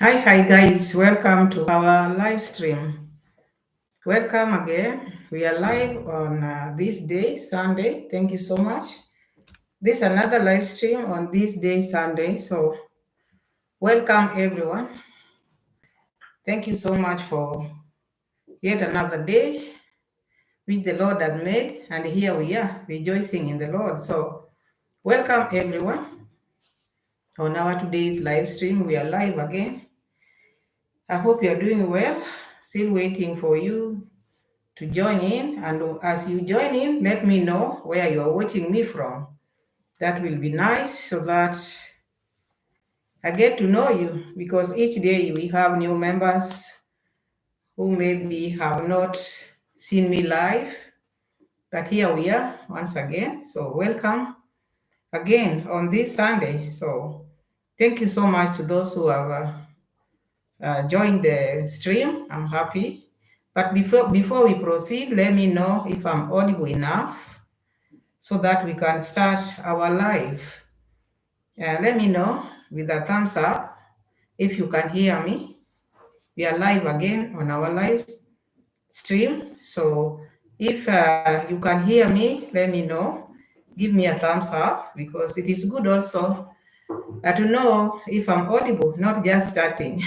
Hi guys, welcome to our live stream. Welcome again. We are live on this day, Sunday. Thank you so much. This is another live stream on this day, Sunday. So, welcome everyone. Thank you so much for yet another day which the Lord has made, and here we are rejoicing in the Lord. So, welcome everyone on our today's live stream. We are live again. I hope you are doing well. Still waiting for you to join in, and as you join in, let me know where you are watching me from. That will be nice so that I get to know you, because each day we have new members who maybe have not seen me live, but here we are once again. So welcome again on this Sunday. So thank you so much to those who have joined the stream. I'm happy. But before we proceed, let me know if I'm audible enough so that we can start our live. Let me know with a thumbs up if you can hear me. We are live again on our live stream. So if you can hear me, let me know. Give me a thumbs up, because it is good also to know if I'm audible, not just starting.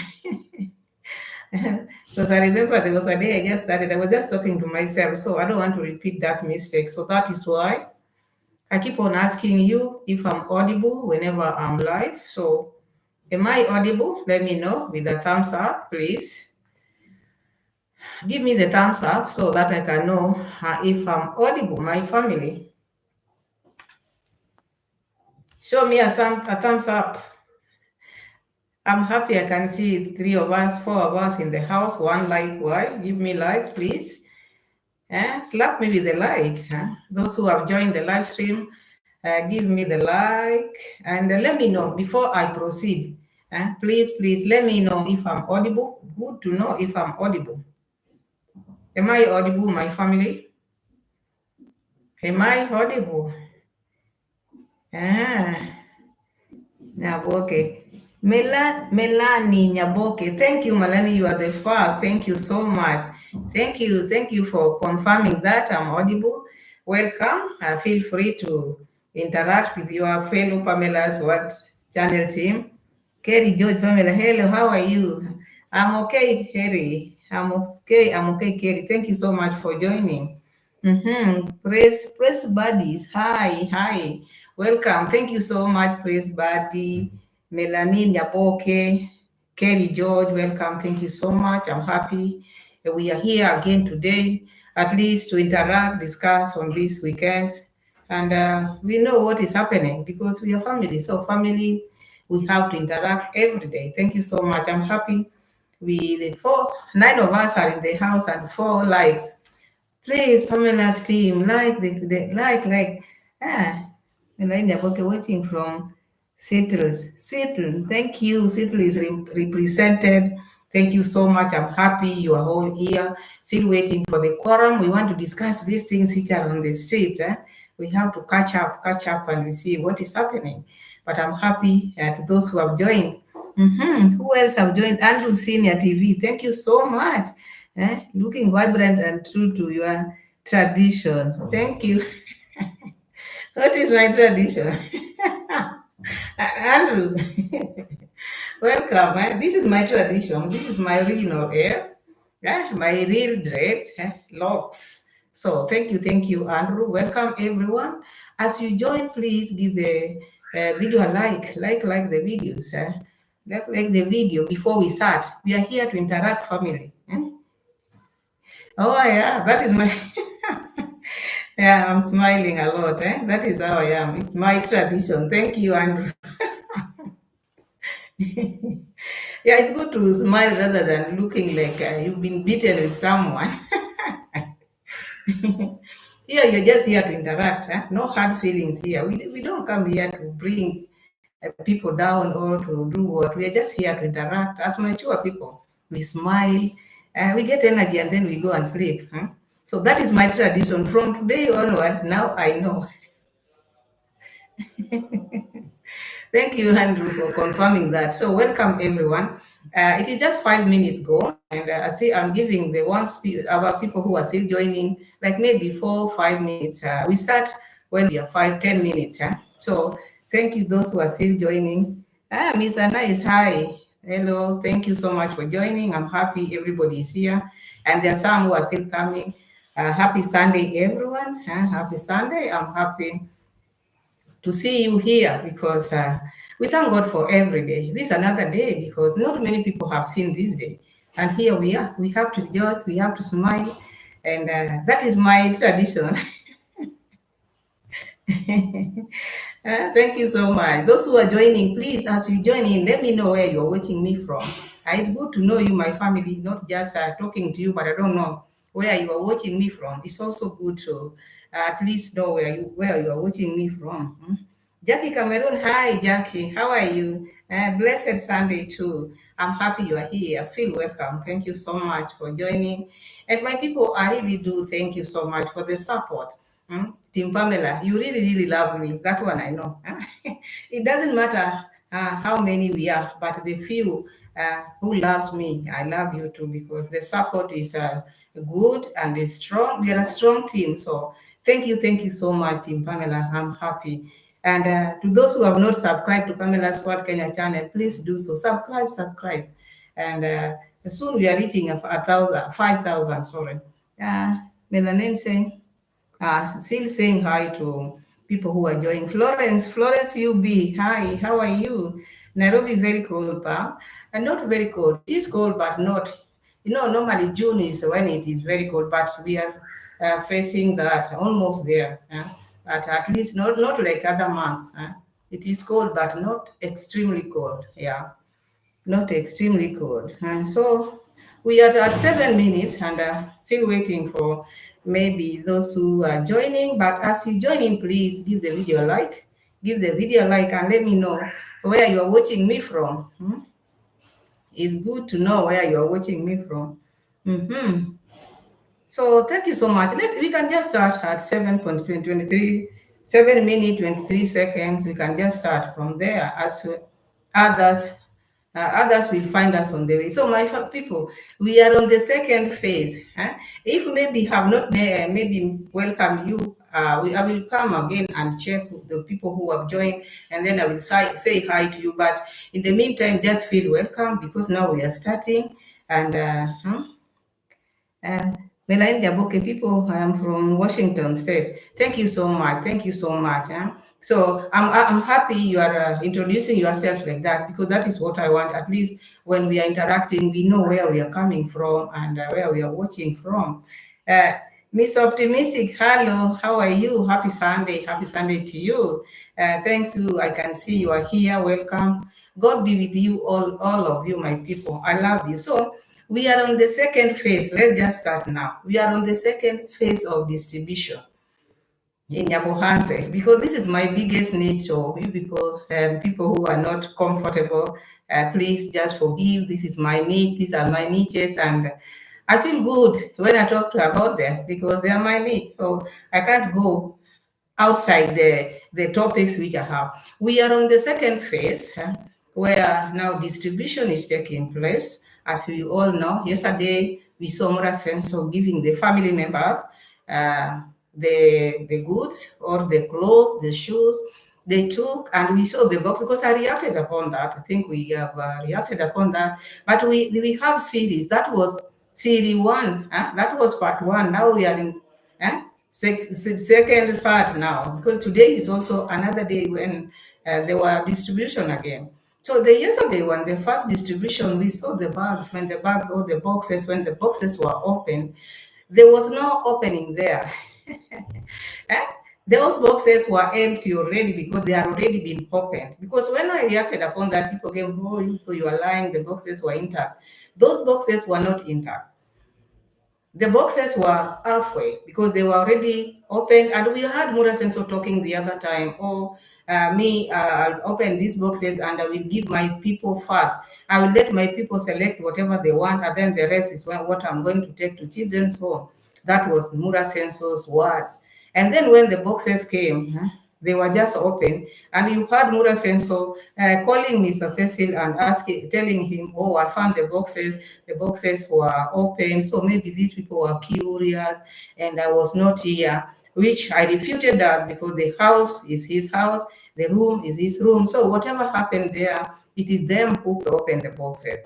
Because I remember there was a day I just started, I was just talking to myself, so I don't want to repeat that mistake. So that is why I keep on asking you if I'm audible whenever I'm live. So, am I audible? Let me know with a thumbs up, please. Give me the thumbs up so that I can know if I'm audible, my family. Show me a thumbs up. I'm happy I can see 3 of us, 4 of us in the house. One like, why? Give me likes, please. Slap me with the likes. Those who have joined the live stream, give me the like, and let me know before I proceed. Please let me know if I'm audible. Good to know if I'm audible. Am I audible, my family? Am I audible? Nyaboke. Melanie Nyaboke. Thank you, Melanie. You are the first. Thank you so much. Thank you for confirming that I'm audible. Welcome. Feel free to interact with your fellow Pamela's What channel team. Kerry George Pamela, hello, how are you? I'm okay, Harry. I'm okay, Kerry. Thank you so much for joining. Praise buddies. Hi. Welcome. Thank you so much, Praise Buddy, Melanie Nyaboke, Kerry George. Welcome. Thank you so much. I'm happy we are here again today, at least to interact, discuss on this weekend. And we know what is happening because we are family. So family, we have to interact every day. Thank you so much. I'm happy. Nine of us are in the house and 4 likes. Please, Pamela's team, like. Melanie Nyaboke watching from Seattle. Thank you. Seattle is represented. Thank you so much. I'm happy you are all here. Still waiting for the quorum. We want to discuss these things which are on the street. We have to catch up, and we see what is happening. But I'm happy to those who have joined. Who else have joined? Andrew Senior TV. Thank you so much. Looking vibrant and true to your tradition. Thank you. What is my tradition? Andrew, welcome. This is my tradition. This is my original hair. My real dread locks. So thank you, Andrew. Welcome, everyone. As you join, please give the video a like the videos. Like the video before we start. We are here to interact, family. Oh yeah, that is my. Yeah, I'm smiling a lot. That is how I am. It's my tradition. Thank you, Andrew. Yeah, it's good to smile rather than looking like you've been beaten with someone. Yeah, you're just here to interact. No hard feelings here. We don't come here to bring people down or to do what. We are just here to interact as mature people. We smile, we get energy, and then we go and sleep. So that is my tradition. From today onwards, now I know. Thank you, Andrew, for confirming that. So, welcome everyone. It is just 5 minutes gone, and I see I'm giving the our people who are still joining, like maybe 4 5 minutes. We start when we are 5 10 minutes. So, thank you those who are still joining. Miss Anna is hi. Hello, thank you so much for joining. I'm happy everybody is here, and there are some who are still coming. Happy Sunday, everyone. Happy Sunday. I'm happy to see you here because we thank God for every day. This is another day because not many people have seen this day. And here we are. We have to rejoice, we have to smile. And that is my tradition. Thank you so much. Those who are joining, please, as you join in, let me know where you're watching me from. It's good to know you, my family, not just talking to you, but I don't know where you are watching me from. It's also good to at least know where you are watching me from. Jackie Cameroon, hi Jackie, how are you? Blessed Sunday too. I'm happy you are here. Feel welcome. Thank you so much for joining. And my people, I really do thank you so much for the support. Team Pamela, you really, really love me. That one I know. It doesn't matter how many we are, but the few who loves me, I love you too because the support is good and is strong. We are a strong team. So thank you so much, Team Pamela. I'm happy. And to those who have not subscribed to Pamela's Sword Kenya channel, please do so. Subscribe. And soon we are reaching a thousand, 5,000, sorry. Melanense. Still saying hi to people who are joining. Florence UB, hi, how are you? Nairobi, very cold, Pam. And not very cold. It is cold, but not. Normally June is when it is very cold, but we are facing that almost there. But at least not like other months. It is cold, but not extremely cold. Yeah, not extremely cold. And so we are at 7 minutes and still waiting for maybe those who are joining. But as you join in, please give the video a like. Give the video a like and let me know where you are watching me from. It's good to know where you are watching me from. So thank you so much. We can just start at 7:23, 7 minutes 23 seconds. We can just start from there as others others will find us on the way. So my people, we are on the second phase. If maybe have not maybe welcome you, I will come again and check the people who have joined, and then I will say hi to you. But in the meantime, just feel welcome because now we are starting. And uh, Melaine Jaboke, people, I am from Washington State. Thank you so much. Thank you so much. So I'm happy you are introducing yourself like that because that is what I want. At least when we are interacting, we know where we are coming from and where we are watching from. Uh, Miss Optimistic, hello, how are you? Happy Sunday. Happy Sunday to you. Thanks you. I can see you are here. Welcome. God be with you, all of you, my people. I love you. So we are on the second phase. Let's just start now. We are on the second phase of distribution in Yabohanse because this is my biggest niche. So you people, people who are not comfortable, please just forgive. This is my niche. These are my niches, and I feel good when I talk about them because they are my niche. So I can't go outside the topics which I have. We are on the second phase where now distribution is taking place. As we all know, yesterday we saw Mura Senso giving the family members uh, the goods or the clothes, the shoes they took, and we saw the box because I reacted upon that. I think we have reacted upon that. But we have series. That was series one. That was part one. Now we are in second part now because today is also another day when there were distribution again. So the yesterday one, the first distribution, we saw the bags when the bags or the boxes when the boxes were open, there was no opening there. Eh? Those boxes were empty already because they had already been opened. Because when I reacted upon that, people came, oh, you are lying, the boxes were intact. Those boxes were not intact. The boxes were halfway because they were already opened, and we had Mura Senso talking the other time. Oh, I'll open these boxes and I will give my people first. I will let my people select whatever they want, and then the rest is what I'm going to take to children's home. That was Mura Senso's words. And then when the boxes came, They were just open. And you heard Mura Senso calling Mr. Cecil and asking, telling him, oh, I found the boxes. The boxes were open. So maybe these people were curious and I was not here, which I refuted that because the house is his house, the room is his room. So whatever happened there, it is them who opened the boxes.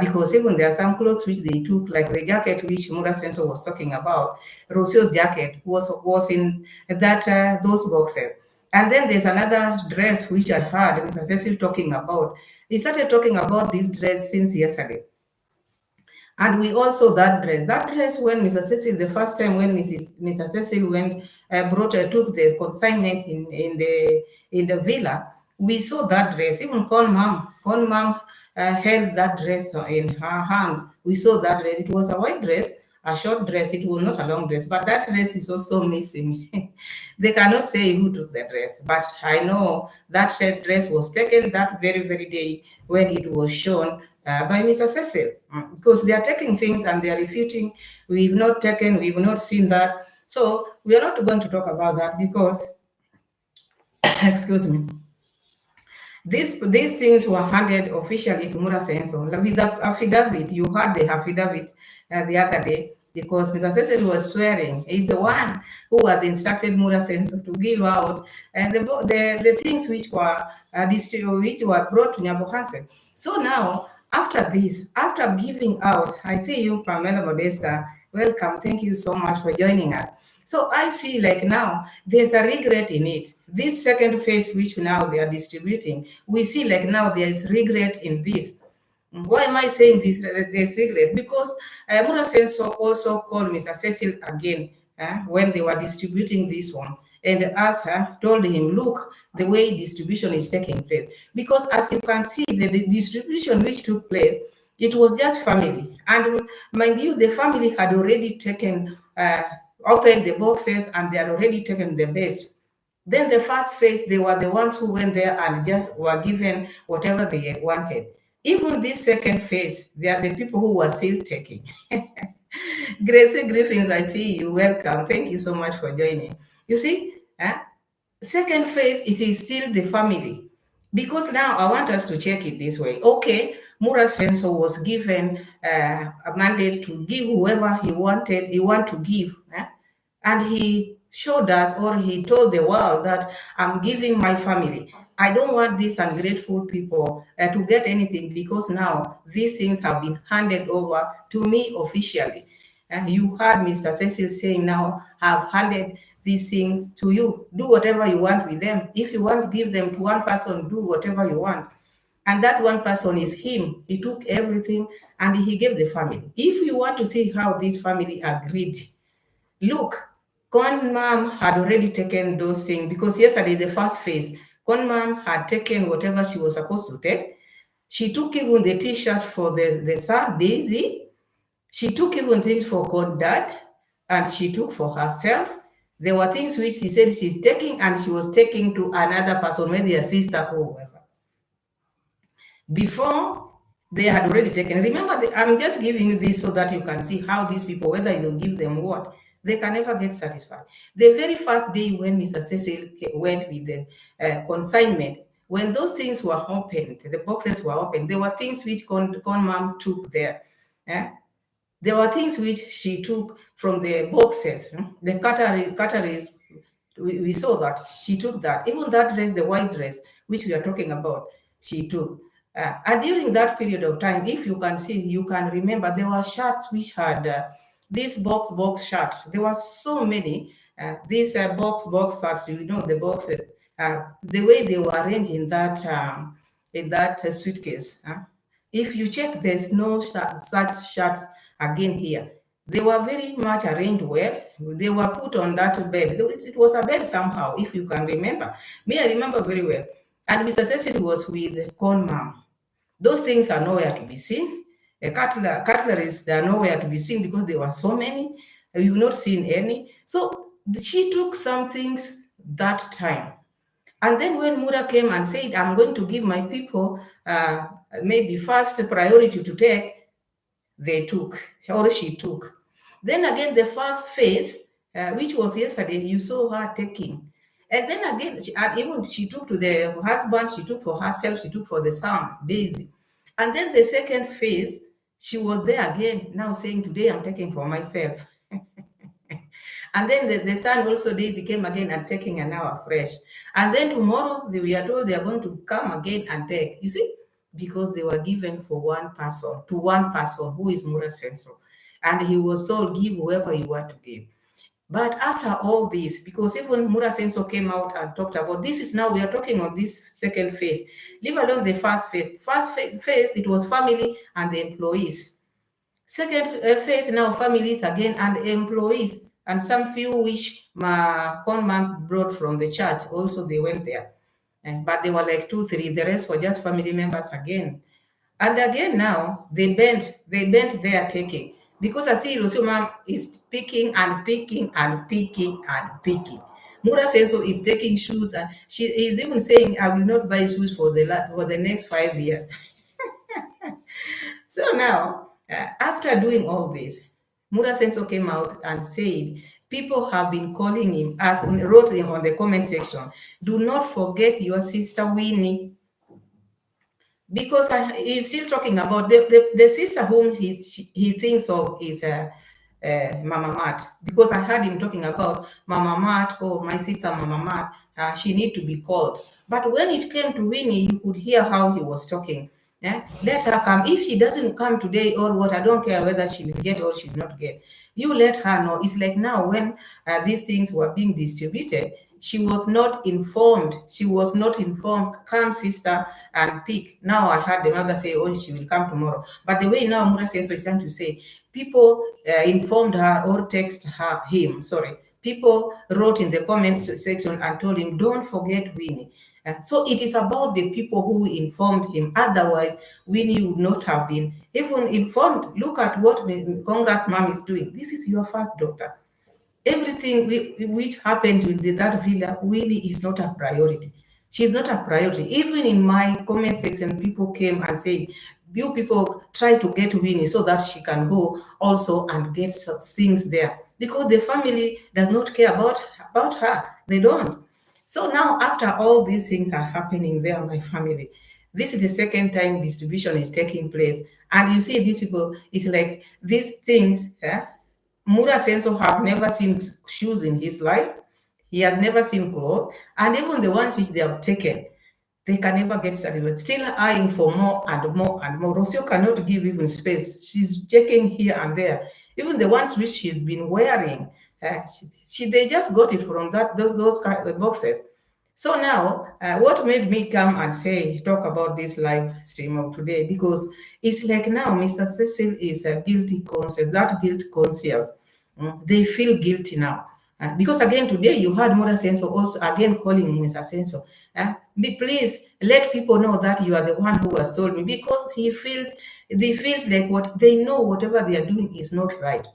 Because even there are some clothes which they took, like the jacket which Mura Senso was talking about, Rosio's jacket was in that those boxes. And then there's another dress which I heard Mr. Cecil talking about. He started talking about this dress since yesterday. And we also that dress when Mr. Cecil, the first time when Mr. Cecil went, took the consignment in the villa, we saw that dress. Even Con mom held that dress in her hands. We saw that dress. It was a white dress, a short dress. It was not a long dress, but that dress is also missing. They cannot say who took the dress, but I know that dress was taken that very, very day when it was shown by Mr. Cecil, because they are taking things and they are refuting. We've not seen that. So we are not going to talk about that because, excuse me, these things were handed officially to Mura Senso with the affidavit. You heard the affidavit the other day because Mr. Cecil was swearing. He's the one who has instructed Mura Senso to give out the things which were which were brought to Nyabohansen. So now, after this, after giving out, I see you, Pamela Modesta. Welcome. Thank you so much for joining us. So I see like now there's a regret in it. This second phase, which now they are distributing, we see like now there is regret in this. Why am I saying this? There's regret because Mura Senso also called Mr. Cecil again when they were distributing this one and asked her, told him, look, the way distribution is taking place. Because as you can see, the distribution which took place, it was just family. And mind you, the family had already taken opened the boxes and they had already taken the best. Then the first phase, they were the ones who went there and just were given whatever they wanted. Even this second phase, they are the people who were still taking. Gracie Griffins, I see you. Welcome. Thank you so much for joining. You see, second phase, it is still the family. Because now I want us to check it this way. Okay, Mura Senso was given a mandate to give whoever he want to give. And he showed us, or he told the world that I'm giving my family. I don't want these ungrateful people to get anything because now these things have been handed over to me officially. And you heard Mr. Cecil saying now, I've handed these things to you. Do whatever you want with them. If you want to give them to one person, do whatever you want. And that one person is him. He took everything and he gave the family. If you want to see how this family agreed, look, Con mom had already taken those things because yesterday, the first phase, Con mom had taken whatever she was supposed to take. She took even the t-shirt for the son, Daisy. She took even things for Con dad, and she took for herself. There were things which she said she's taking, and she was taking to another person, maybe a sister or whoever. Before they had already taken. Remember, I'm just giving you this so that you can see how these people, whether you give them what, they can never get satisfied. The very first day when Mr. Cecil went with the consignment, when those things were opened, the boxes were opened, there were things which Con Mom took there. There were things which she took from the boxes. The cutleries, we saw that. She took that. Even that dress, the white dress, which we are talking about, she took. And during that period of time, if you can see, you can remember, there were shirts which had these box shirts. There were so many. These box shirts, you know, the boxes, the way they were arranged in that suitcase. If you check, there's no such shirts again here. They were very much arranged well. They were put on that bed. It was a bed somehow, if you can remember. Me, I remember very well. And Mr. Cecil was with Con Mom. Those things are nowhere to be seen. Cutleries, they are nowhere to be seen because there were so many. You've not seen any. So she took some things that time. And then when Mura came and said, I'm going to give my people maybe first priority to take, they took, or she took. Then again, the first phase, which was yesterday, you saw her taking. And then again, and even she took to the husband, she took for herself, she took for the son, Daisy. And then the second phase, she was there again, now saying, today I'm taking for myself. And then the son also Daisy came again and taking an hour fresh. And then tomorrow we are told they are going to come again and take. You see, because they were given for one person, to one person who is Mura Senso. And he was told, give whoever you want to give. But after all this, because even Mura Senso came out and talked about this, is now we are talking on this second phase. Leave alone the first phase. First phase, it was family and the employees. Second phase now families again and employees, and some few which conman brought from the church also they went there. But they were like 2, 3, the rest were just family members again. And again now they bent their taking, because I see Rosuma is picking and picking and picking and picking. Mura says so is taking shoes, and she is even saying, I will not buy shoes for the next 5 years. So now, after doing all this, Mura Senso came out and said, people have been calling him, as wrote him on the comment section, do not forget your sister Winnie. Because he's still talking about the sister whom he thinks of is Mama Mat. Because I heard him talking about Mama Mat, oh, my sister Mama Mat, she need to be called. But when it came to Winnie, you could hear how he was talking. Yeah? Let her come. If she doesn't come today or what, I don't care whether she will get or she will not get. You let her know. It's like now when these things were being distributed, she was not informed. She was not informed. Come, sister, and pick. Now I heard the mother say, oh, she will come tomorrow. But the way now Mura Senso is trying to say, people informed her or text him, sorry. People wrote in the comments section and told him, don't forget Winnie. So it is about the people who informed him. Otherwise, Winnie would not have been even informed. Look at what Congrats Mom is doing. This is your first daughter. Everything which happened with that villa, Winnie is not a priority. She's not a priority. Even in my comment section, people came and said, you people try to get Winnie so that she can go also and get such things there. Because the family does not care about her. They don't. So now, after all these things are happening there, my family, this is the second time distribution is taking place. And you see these people, it's like these things, Mura Senso have never seen shoes in his life. He has never seen clothes. And even the ones which they have taken, they can never get satisfied. Still eyeing for more and more and more. Rocio cannot give even space. She's checking here and there. Even the ones which she's been wearing, they just got it from those boxes. So now, what made me come and talk about this live stream of today, because it's like now Mr. Cecil is a guilty conscience, that guilt conscience. They feel guilty now. Because again, today you heard Mura Senso also again calling Mr. Senso. Please let people know that you are the one who has told me, because he feels like what they know, whatever they are doing is not right.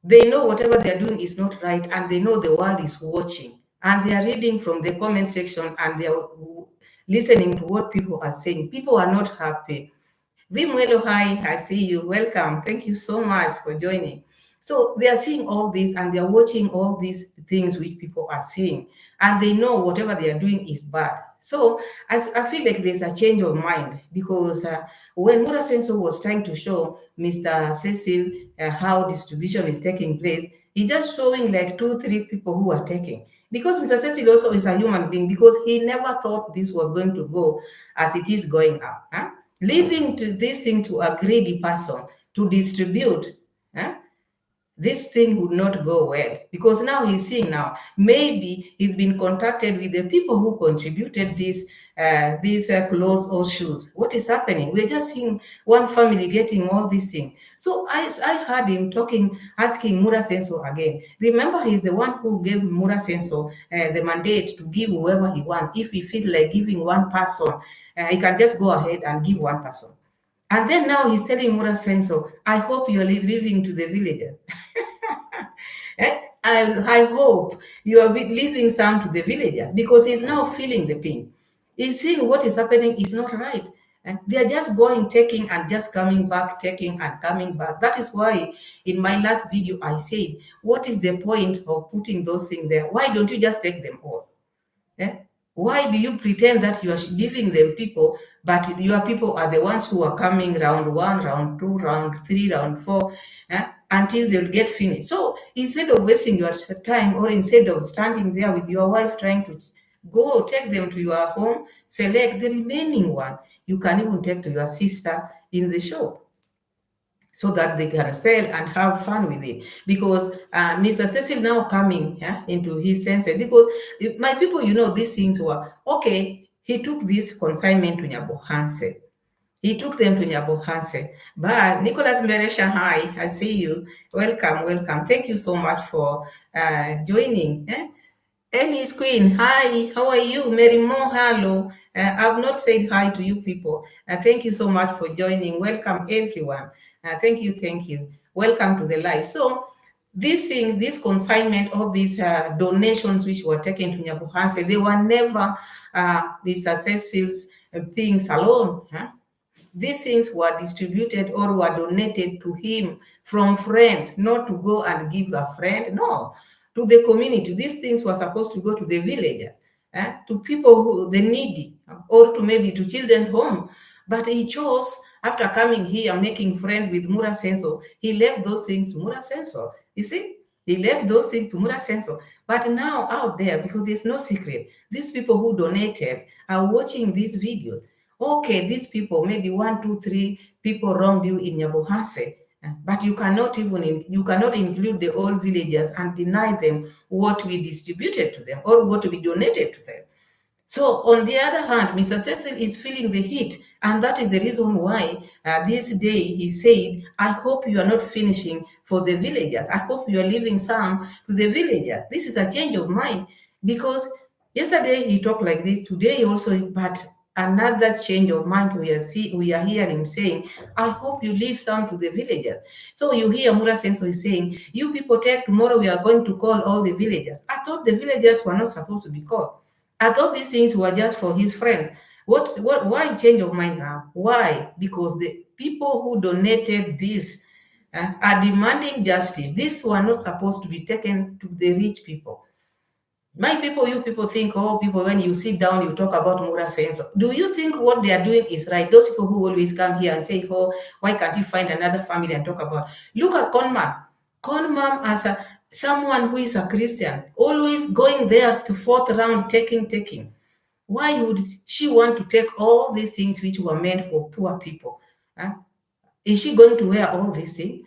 They know whatever they're doing is not right, and they know the world is watching, and they are reading from the comment section, and they are listening to what people are saying. People are not happy. Vimuelo, hi, I see you. Welcome. Thank you so much for joining. So they are seeing all this, and they are watching all these things which people are saying, and they know whatever they are doing is bad. So I feel like there's a change of mind, because when Mura Senso was trying to show Mr. Cecil how distribution is taking place, he's just showing like 2, 3 people who are taking. Because Mr. Cecil also is a human being, because he never thought this was going to go as it is going now. Leaving to this thing to a greedy person to distribute, this thing would not go well, because now he's seeing now maybe he's been contacted with the people who contributed these clothes or shoes. What is happening? We're just seeing one family getting all these things. So I heard him asking Mura Senso again. Remember, he's the one who gave Mura Senso the mandate to give whoever he wants. If he feels like giving one person, he can just go ahead and give one person. And then now he's telling Mura Senso, I hope you're leaving to the villagers. I hope you are leaving some to the villagers, because he's now feeling the pain. He's seeing what is happening is not right. They are just going, taking, and just coming back, taking and coming back. That is why in my last video I said, what is the point of putting those things there? Why don't you just take them all? Eh? Why do you pretend that you are giving them people, but your people are the ones who are coming round one, round two, round three, round four, until they'll get finished? So instead of wasting your time, or instead of standing there with your wife trying to go take them to your home, select the remaining one. You can even take to your sister in the shop so that they can sell and have fun with it. Because Mr. Cecil now coming into his senses, because my people, these things were okay. He took this consignment to Nyabo Hansen. He took them to Nyabo Hansen. But Nicholas Meresha, hi, I see you. Welcome, welcome. Thank you so much for joining. Ellie's Queen, hi, how are you? Mary Mo, hello. I've not said hi to you people. Thank you so much for joining. Welcome, everyone. Thank you, thank you. Welcome to the live. So, this thing, this consignment of these donations which were taken to Nyabuhanse, they were never Mr. Cecil's things alone. These things were distributed or were donated to him from friends, not to go and give a friend, no, to the community. These things were supposed to go to the villager, to people who the needy, or to maybe to children home. But he chose, after coming here, making friend with Mura Senso, he left those things to Mura Senso. You see? He left those things to Mura Senso. But now out there, because there's no secret, these people who donated are watching these videos. Okay, these people, maybe 1, 2, 3 people wronged you in Nyabohase, but you cannot include the old villagers and deny them what we distributed to them or what we donated to them. So on the other hand, Mr. Cecil is feeling the heat, and that is the reason why this day he said, I hope you are not finishing for the villagers. I hope you are leaving some to the villagers. This is a change of mind, because yesterday he talked like this, today also, but another change of mind we are hearing saying, I hope you leave some to the villagers. So you hear Mura Senso is saying, you people take tomorrow, we are going to call all the villagers. I thought the villagers were not supposed to be called. I thought these things were just for his friends. Why change of mind now? Why? Because the people who donated this are demanding justice. These were not supposed to be taken to the rich people. My people, you people think, oh, people, when you sit down, you talk about Mura Senso. Do you think what they are doing is right? Those people who always come here and say, oh, why can't you find another family and talk about? Look at Conman. Conman as someone who is a Christian, always going there to fourth round, taking. Why would she want to take all these things which were meant for poor people? Huh? Is she going to wear all these things?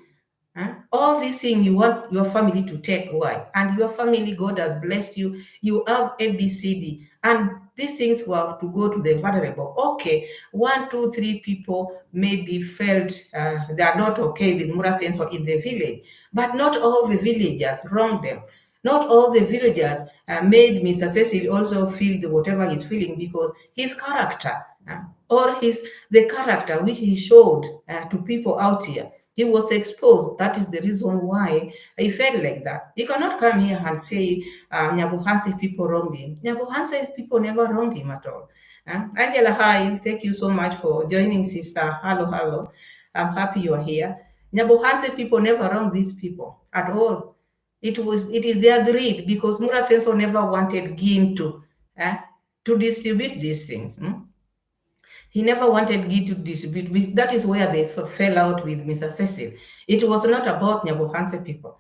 Huh? All these things you want your family to take. Why? And your family, God has blessed you. You have ABCD. And these things were to go to the vulnerable. Okay, 1, 2, 3 people maybe felt they are not okay with Mura Senso in the village. But not all the villagers wronged them. Not all the villagers made Mr. Cecil also feel whatever he's feeling, because his character or the character which he showed to people out here, he was exposed. That is the reason why he felt like that. He cannot come here and say Nyabohanse people wronged him. Nyabohanse people never wronged him at all. Angela, hi. Thank you so much for joining, sister. Hello. I'm happy you are here. Nyabohanse people never wronged these people at all. It is their greed, because Mura Senso never wanted Gin to distribute these things. He never wanted Guy to distribute. That is where they fell out with Mr. Cecil. It was not about Nyabohanse people.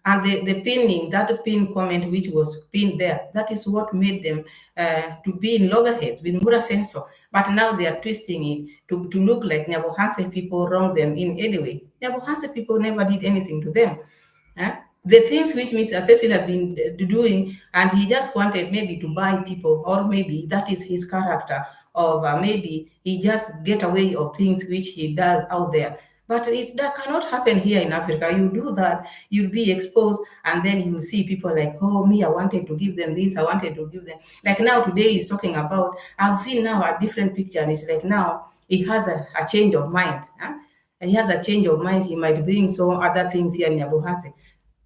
And the pinning, that pin comment which was pinned there, that is what made them to be in loggerheads with Mura Senso. But now they are twisting it to look like Nyabohanse people wronged them in any way. Nyabohanse people never did anything to them. The things which Mr. Cecil has been doing, and he just wanted maybe to buy people, or maybe that is his character of maybe he just get away of things which he does out there. But that cannot happen here in Africa. You do that, you'll be exposed, and then you will see people like, oh, me, I wanted to give them this, I wanted to give them. Like now, today he's talking about, I've seen now a different picture, and it's like now he has a change of mind. And he has a change of mind. He might bring some other things here in Nyabohanse.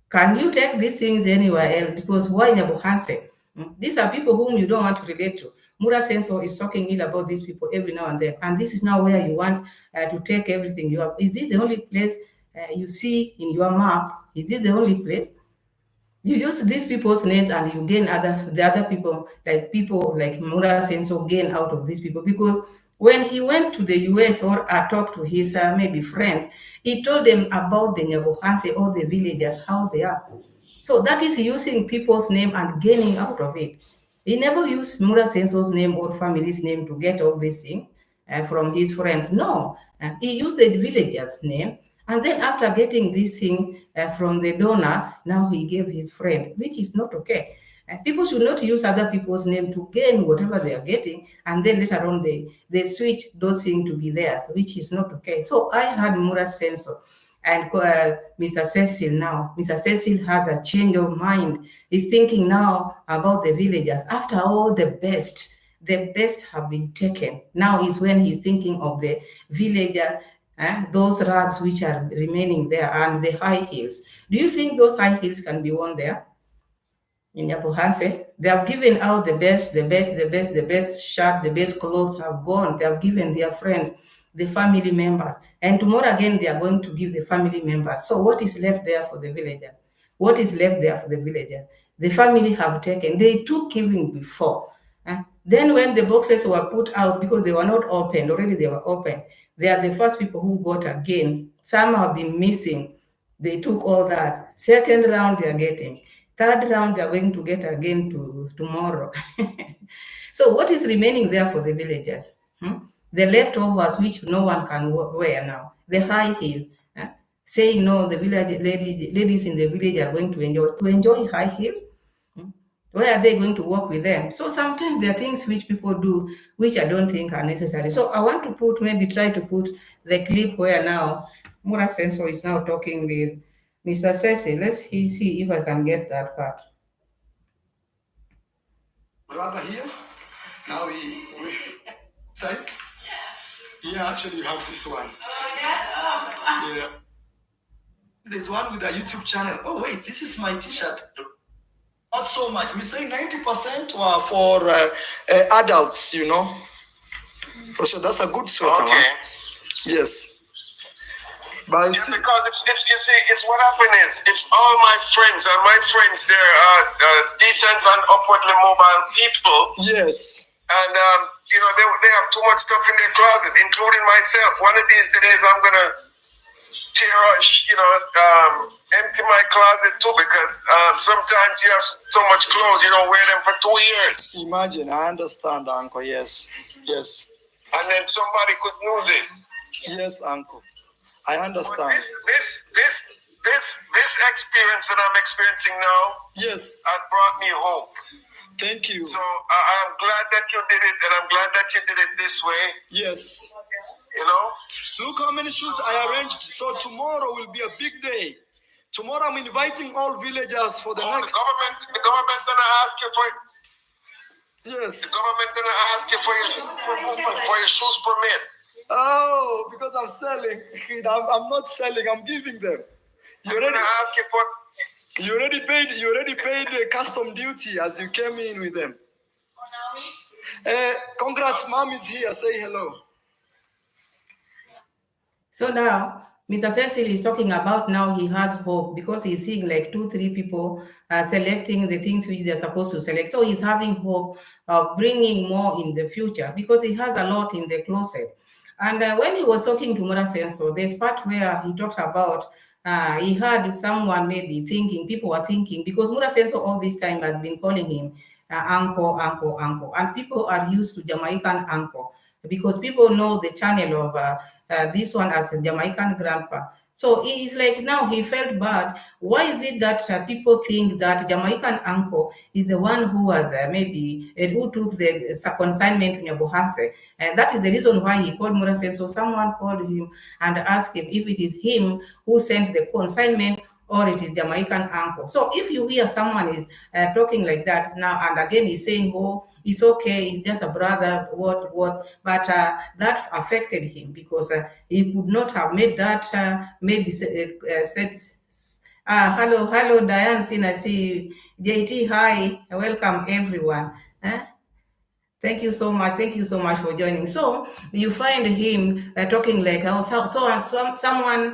Can you take these things anywhere else? Because why Nyabohanse? These are people whom you don't want to relate to. Mura Senso is talking ill about these people every now and then. And this is now where you want to take everything you have. Is it the only place you see in your map? Is it the only place? You use these people's names and you gain the other people like Mura Senso gain out of these people, because when he went to the US or talked to his maybe friends, he told them about the Nyabohanse or the villagers, how they are. So that is using people's name and gaining out of it. He never used Mura Senso's name or family's name to get all these things from his friends. No, he used the villager's name. And then after getting this thing from the donors, now he gave his friend, which is not okay. People should not use other people's name to gain whatever they are getting, and then later on they switch those things to be theirs, which is not okay. So I had Mura Senso and Mr. Cecil now. Mr. Cecil has a change of mind. He's thinking now about the villagers. After all the best have been taken. Now is when he's thinking of the villagers, those rags which are remaining there and the high heels. Do you think those high heels can be worn there? In Yabuhanse, they have given out the best shirt, the best clothes have gone. They have given their friends, the family members. And tomorrow again, they are going to give the family members. So what is left there for the villagers? What is left there for the villagers? The family have taken, they took giving before. Then when the boxes were put out, because they were not open, already they were open, they are the first people who got again. Some have been missing. They took all that. Second round, they are getting. Third round, they are going to get again tomorrow. So what is remaining there for the villagers? The leftovers, which no one can wear now. The high heels. Saying no, the village ladies in the village are going to enjoy high heels. Where are they going to work with them? So sometimes there are things which people do which I don't think are necessary. So I want to try to put the clip where now Mura Senso is now talking with Mr. Cecil. Let's see if I can get that part. Brother here. Now we type. Yeah, actually you have this one. Yeah. There's one with a YouTube channel. Oh wait, this is my t-shirt. Not so much. We say 90% were for adults, you know. So that's a good sweater. Okay. Man. Yes. But yeah, because it's you see, it's what happened is it's all my friends, and my friends they're decent and upwardly mobile people. Yes. And you know they have too much stuff in their closet, including myself. One of these days I'm gonna empty my closet too, because sometimes you have so much clothes you don't wear them for 2 years. Imagine, I understand, Uncle. Yes. Yes. And then somebody could use it. Yes, Uncle. I understand. This experience that I'm experiencing now, yes, has brought me hope. Thank you. So I'm glad that you did it, and I'm glad that you did it this way. Yes. You know? Look how many shoes I arranged. So tomorrow will be a big day. Tomorrow I'm inviting all villagers for the next. The government gonna ask you for. Yes. The government gonna ask you for your shoes permit. Oh, because I'm selling. I'm not selling. I'm giving them. You already ask you for. You already paid the custom duty as you came in with them. Congrats, mom is here. Say hello. So now, Mr. Cecil is talking about now he has hope because he's seeing like 2-3 people selecting the things which they're supposed to select. So he's having hope of bringing more in the future because he has a lot in the closet. And when he was talking to Mura Senso, there's part where he talked about he had someone maybe thinking, people were thinking, because Mura Senso all this time has been calling him uncle, uncle, uncle. And people are used to Jamaican uncle because people know the channel of this one as a Jamaican grandpa. So he's like, now he felt bad. Why is it that people think that Jamaican uncle is the one who was who took the consignment in Yabuhanse? And that is the reason why he called Mura Senso. Someone called him and asked him if it is him who sent the consignment or it is Jamaican uncle. So if you hear someone is talking like that now, and again he's saying, oh, it's okay, it's just a brother, what, but that affected him because he could not have made that said, hello, Diane, I see you. JT, hi, welcome everyone. Thank you so much. Thank you so much for joining. So you find him talking like, oh, someone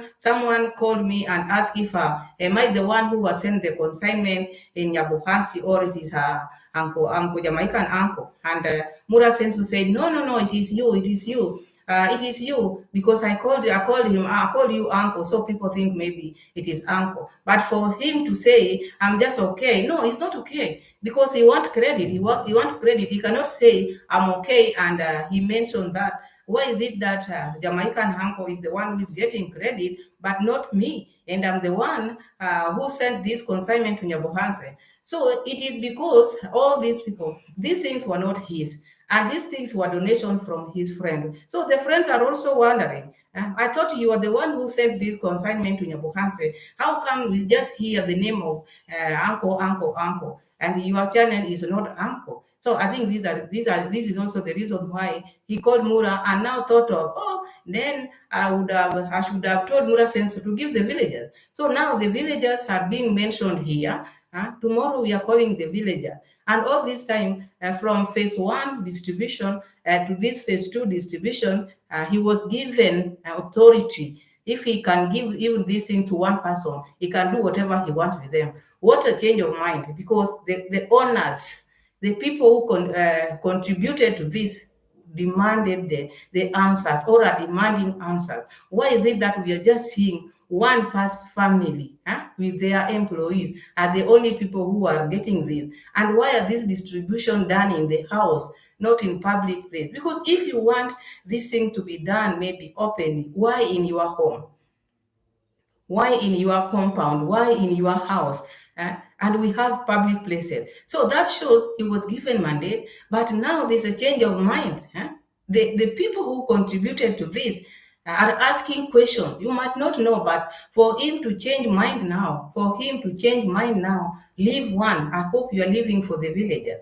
called me and asked if am I the one who was sent the consignment in Nyabuhansi, or it is her uncle, Jamaican uncle. And Mura Sensu said, no, it is you, it is you. It is you, because I called him, I called you uncle, so people think maybe it is uncle. But for him to say, I'm just okay, no, it's not okay, because he want credit. He want credit. He cannot say I'm okay, and he mentioned that. Why is it that Jamaican uncle is the one who is getting credit, but not me? And I'm the one who sent this consignment to Nyabohanse. So it is because all these people, these things were not his. And these things were donation from his friend. So the friends are also wondering, I thought you were the one who sent this consignment to Nyabohanse. How come we just hear the name of uncle, and your channel is not uncle? So I think this is also the reason why he called Mura and now thought of, oh, then I should have told Mura Senso to give the villagers. So now the villagers have been mentioned here. Tomorrow we are calling the villager. And all this time, from phase 1 distribution to this phase 2 distribution, he was given authority. If he can give even these things to one person, he can do whatever he wants with them. What a change of mind, because the owners, the people who contributed to this, demanded the answers, or are demanding answers. Why is it that we are just seeing one past family with their employees are the only people who are getting this? And why are this distribution done in the house, not in public place? Because if you want this thing to be done maybe openly, why in your home? Why in your compound? Why in your house? And we have public places. So that shows he was given mandate, but now there's a change of mind. The people who contributed to this are asking questions. You might not know, but for him to change mind now, leave one. I hope you are leaving for the villagers.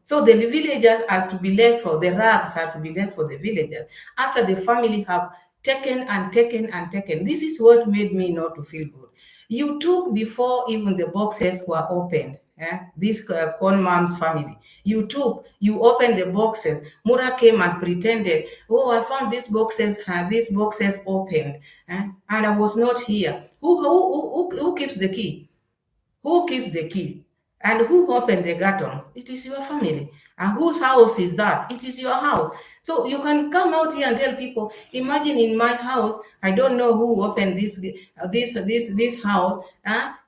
So the villagers has to be left for the rags have to be left for the villagers after the family have taken and taken and taken. This is what made me not to feel good. You took before even the boxes were opened. This con mom's family. You opened the boxes. Mura came and pretended, oh, I found these boxes opened, and I was not here. Who keeps the key? Who keeps the key? And who opened the curtains? It is your family. And whose house is that? It is your house. So you can come out here and tell people, imagine in my house, I don't know who opened this house.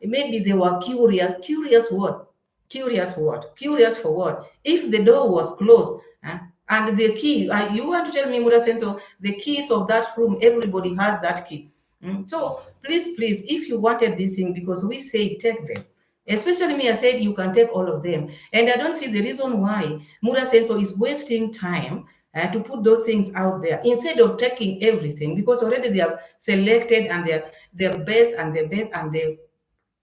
Maybe they were curious. Curious what? Curious what? Curious for what? If the door was closed, and the key, you want to tell me, Mura Senso, the keys of that room, everybody has that key. So please, if you wanted this thing, because we say take them. Especially me, I said you can take all of them. And I don't see the reason why Mura Senso is wasting time to put those things out there instead of taking everything, because already they have selected and they're best and the best, and they're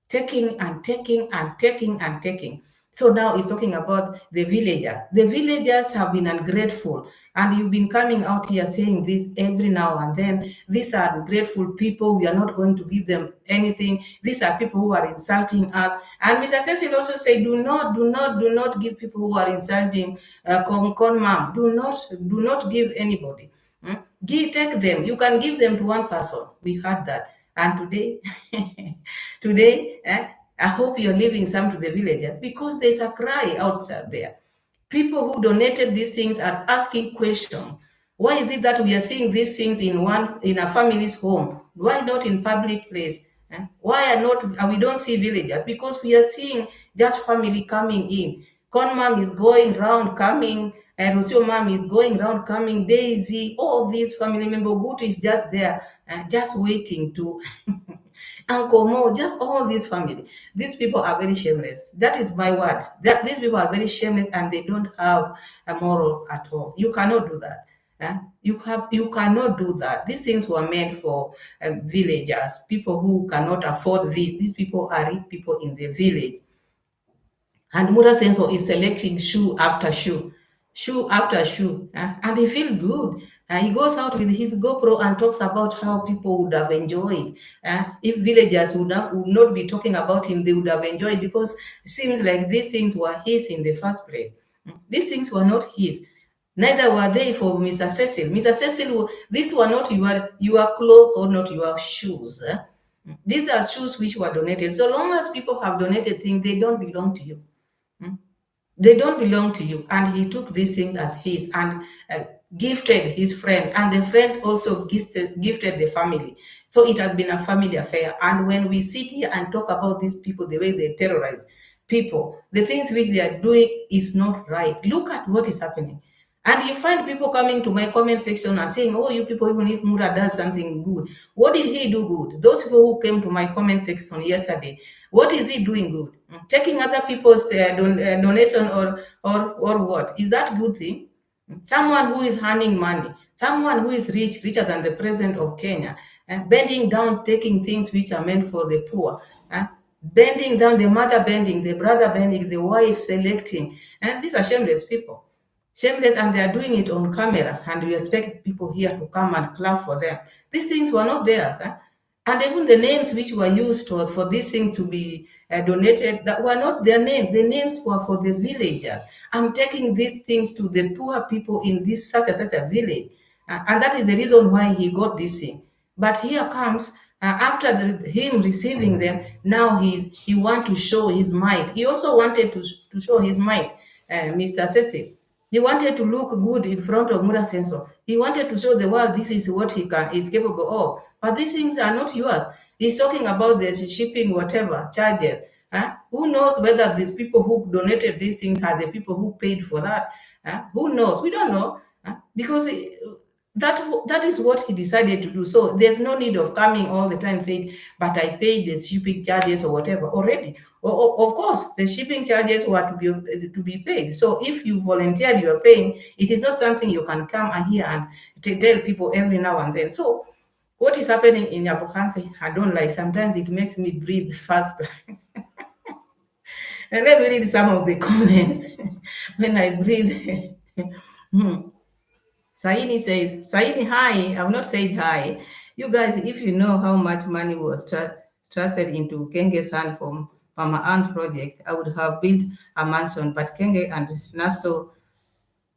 taking and taking and taking and taking. So now he's talking about the villagers. The villagers have been ungrateful, and you've been coming out here saying this every now and then. These are ungrateful people. We are not going to give them anything. These are people who are insulting us. And Mr. Cecil also said, do not give people who are insulting con mom. Do not give anybody. Take them. You can give them to one person. We heard that. And today, I hope you're leaving some to the villagers, because there's a cry outside there. People who donated these things are asking questions. Why is it that we are seeing these things in a family's home? Why not in public place? Why we don't see villagers? Because we are seeing just family coming in. Con mom is going round coming, and Rosio mom is going round coming, Daisy, all these family members. Gutu is just there, just waiting to Uncle Mo, just all these family. These people are very shameless. That is my word. That these people are very shameless, and they don't have a moral at all. You cannot do that. You cannot do that. These things were meant for villagers, people who cannot afford this. These people are rich people in the village. And Mura Senso is selecting shoe after shoe, and he feels good. He goes out with his GoPro and talks about how people would have enjoyed. If villagers would not be talking about him, they would have enjoyed, because it seems like these things were his in the first place. These things were not his. Neither were they for Mr. Cecil. Mr. Cecil, these were not your clothes or not your shoes. These are shoes which were donated. So long as people have donated things, they don't belong to you. They don't belong to you. And he took these things as his and gifted his friend. And the friend also gifted the family. So it has been a family affair. And when we sit here and talk about these people, the way they terrorize people, the things which they are doing is not right. Look at what is happening. And you find people coming to my comment section and saying, oh, you people, even if Mura does something good, what did he do good? Those people who came to my comment section yesterday, what is he doing good? Taking other people's donation or what? Is that a good thing? Someone who is earning money, someone who is rich, richer than the president of Kenya, and bending down, taking things which are meant for the poor, bending down, the mother bending, the brother bending, the wife selecting. And these are shameless people. Shameless, and they are doing it on camera, and we expect people here to come and clap for them. These things were not theirs. And even the names which were used for this thing to be donated, that were not their names. The names were for the villagers. I'm taking these things to the poor people in this such a village. And that is the reason why he got this thing. But here comes, after him receiving them, now he want to show his might. He also wanted to show his might, Mr. Cecil. He wanted to look good in front of Mura Sensor. He wanted to show the world this is what is capable of. But these things are not yours. He's talking about the shipping, whatever, charges. Who knows whether these people who donated these things are the people who paid for that? Who knows? We don't know. Because that is what he decided to do. So there's no need of coming all the time saying, but I paid the shipping charges or whatever already. Of course, the shipping charges were to be paid. So if you volunteered your paying, it is not something you can come here and tell people every now and then. So what is happening in Yabukanse, I don't like. Sometimes it makes me breathe faster. And let me read some of the comments when I breathe. Saini says, Saini, hi. I've not said hi. You guys, if you know how much money was trusted into Kenge's hand from PAMELA'S project, I would have built a mansion. But Kenge and Nasto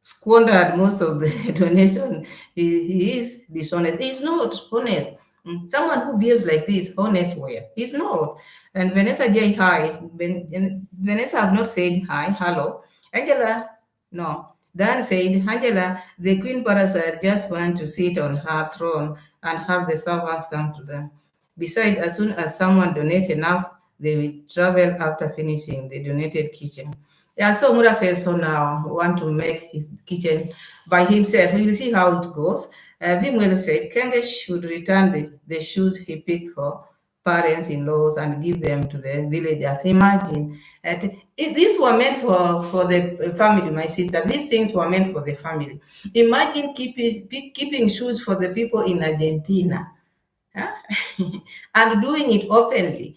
squandered most of the donation. He is dishonest. He's not honest. Someone who behaves like this, honest where? He's not. And Vanessa J, hi. Vanessa have not said hi. Hello. Angela, no. Dan said, Angela, the Queen Parasite just want to sit on her throne and have the servants come to them. Besides, as soon as someone donates enough, they will travel after finishing the donated kitchen. Yeah, so Mura says so now, want to make his kitchen by himself. We will see how it goes. Vimwelo said, Kenge should return the shoes he picked for parents-in-laws and give them to the villagers. Imagine, these were meant for the family, my sister. These things were meant for the family. Imagine keeping shoes for the people in Argentina. And doing it openly.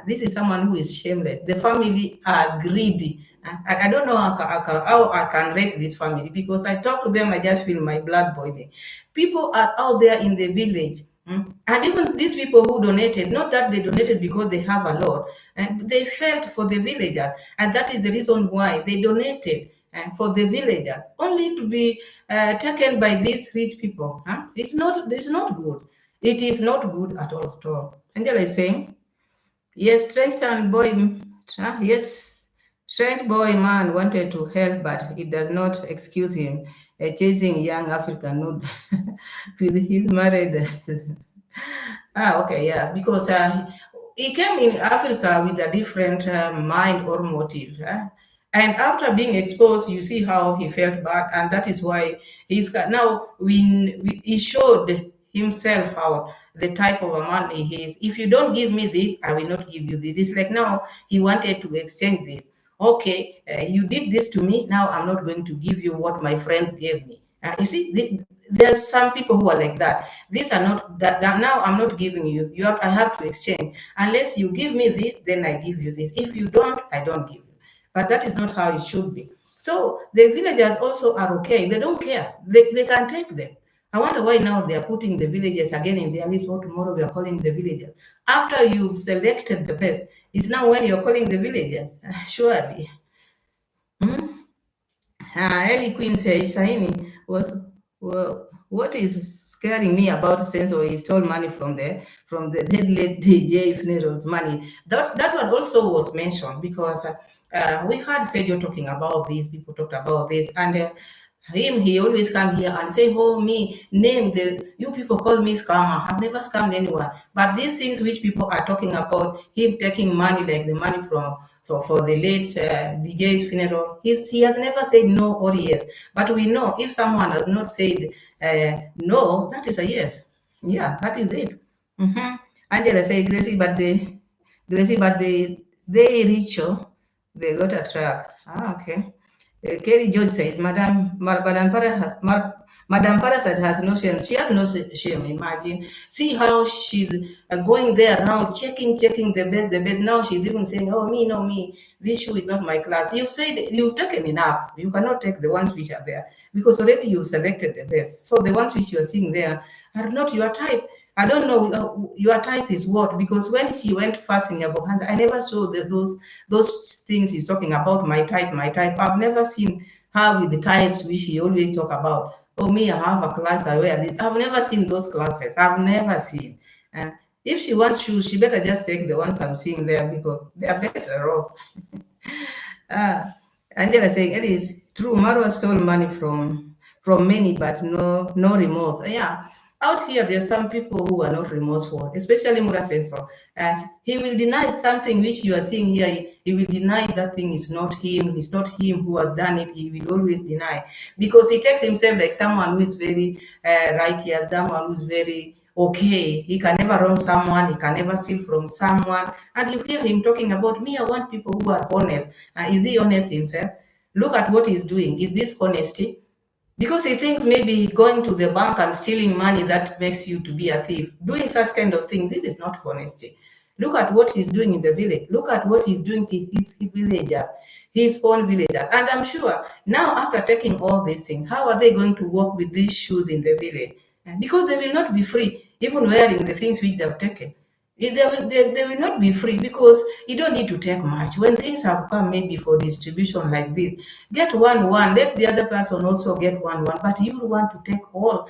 This is someone who is shameless. The family are greedy. I don't know how I can rate this family, because I talk to them, I just feel my blood boiling. People are out there in the village. And even these people who donated, not that they donated because they have a lot, they felt for the villagers. And that is the reason why they donated for the villagers, only to be taken by these rich people. It's not good. It is not good at all. Angela is saying, yes, strange boy man wanted to help, but it does not excuse him chasing young African nude with his married. Okay, yes, because he came in Africa with a different mind or motive. And after being exposed, you see how he felt bad, and that is why he's got now. He showed himself out the type of a man he is. If you don't give me this, I will not give you this. It's like now he wanted to exchange this. Okay, you did this to me. Now I'm not going to give you what my friends gave me. You see, there's some people who are like that. These are not that now I'm not giving you. I have to exchange. Unless you give me this, then I give you this. If you don't, I don't give you. But that is not how it should be. So the villagers also are okay. They don't care. They can take them. I wonder why now they are putting the villagers again in their lips. Or tomorrow we are calling the villagers. After you've selected the best, it's now when you're calling the villagers. Surely. Ellie Queen says, Shahini well, what is scaring me about Senso is stole money from the dead late DJ funerals money. That one also was mentioned because we heard Sergio talking about this. People talked about this, and he always come here and say, "Oh, me name the you people call me scammer. I've never scammed anyone." But these things which people are talking about, him taking money like the money from for the late DJ's funeral, he has never said no or yes. But we know if someone has not said no, that is a yes. Yeah, that is it. Mm-hmm. Angela said, Gracie, but they reach, they got a track. Ah, okay. Kerry George says, Madam Parasite has no shame. She has no shame, imagine. See how she's going there around, checking the best. Now she's even saying, oh, me, no, me. This shoe is not my class. You've said, you've taken enough. You cannot take the ones which are there because already you selected the best. So the ones which you are seeing there are not your type. I don't know your type is what, because when she went first in Yabohans, I never saw those things he's talking about, my type. I've never seen her with the types which she always talk about. Oh, me, I have a class, I wear this. I've never seen those classes. I've never seen. If she wants shoes, she better just take the ones I'm seeing there because they are better off. Angela saying it is true. Marwa stole money from many, but no remorse. Yeah, out here there's some people who are not remorseful, especially Mura says so. As he will deny something which you are seeing here, he will deny that thing is not him. It's not him who has done it. He will always deny because he takes himself like someone who is very righteous, someone who is very okay. He can never wrong someone, he can never steal from someone. And you hear him talking about me, I want people who are honest. Is he honest himself? Look at what he's doing. Is this honesty? Because he thinks maybe going to the bank and stealing money that makes you to be a thief. Doing such kind of thing, this is not honesty. Look at what he's doing in the village. Look at what he's doing to his villager, his own villager. And I'm sure now after taking all these things, how are they going to walk with these shoes in the village? Because they will not be free, even wearing the things which they've taken. They will not be free because you don't need to take much. When things have come maybe for distribution like this, get one, let the other person also get one, but you want to take all.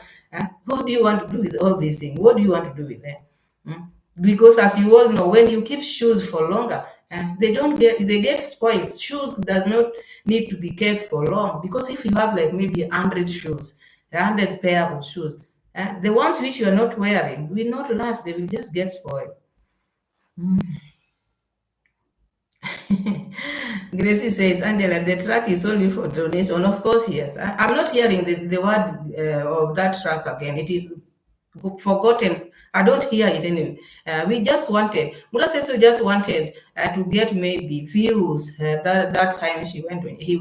What do you want to do with all these things? What do you want to do with them? Because as you all know, when you keep shoes for longer, they get spoiled. Shoes does not need to be kept for long because if you have like maybe 100 shoes, 100 pair of shoes, the ones which you are not wearing will not last. They will just get spoiled. Gracie says, Angela, the track is only for donation. Of course, yes. I'm not hearing the word of that track again. It is forgotten. I don't hear it anyway. We just wanted, Mura says we just wanted to get maybe views. That time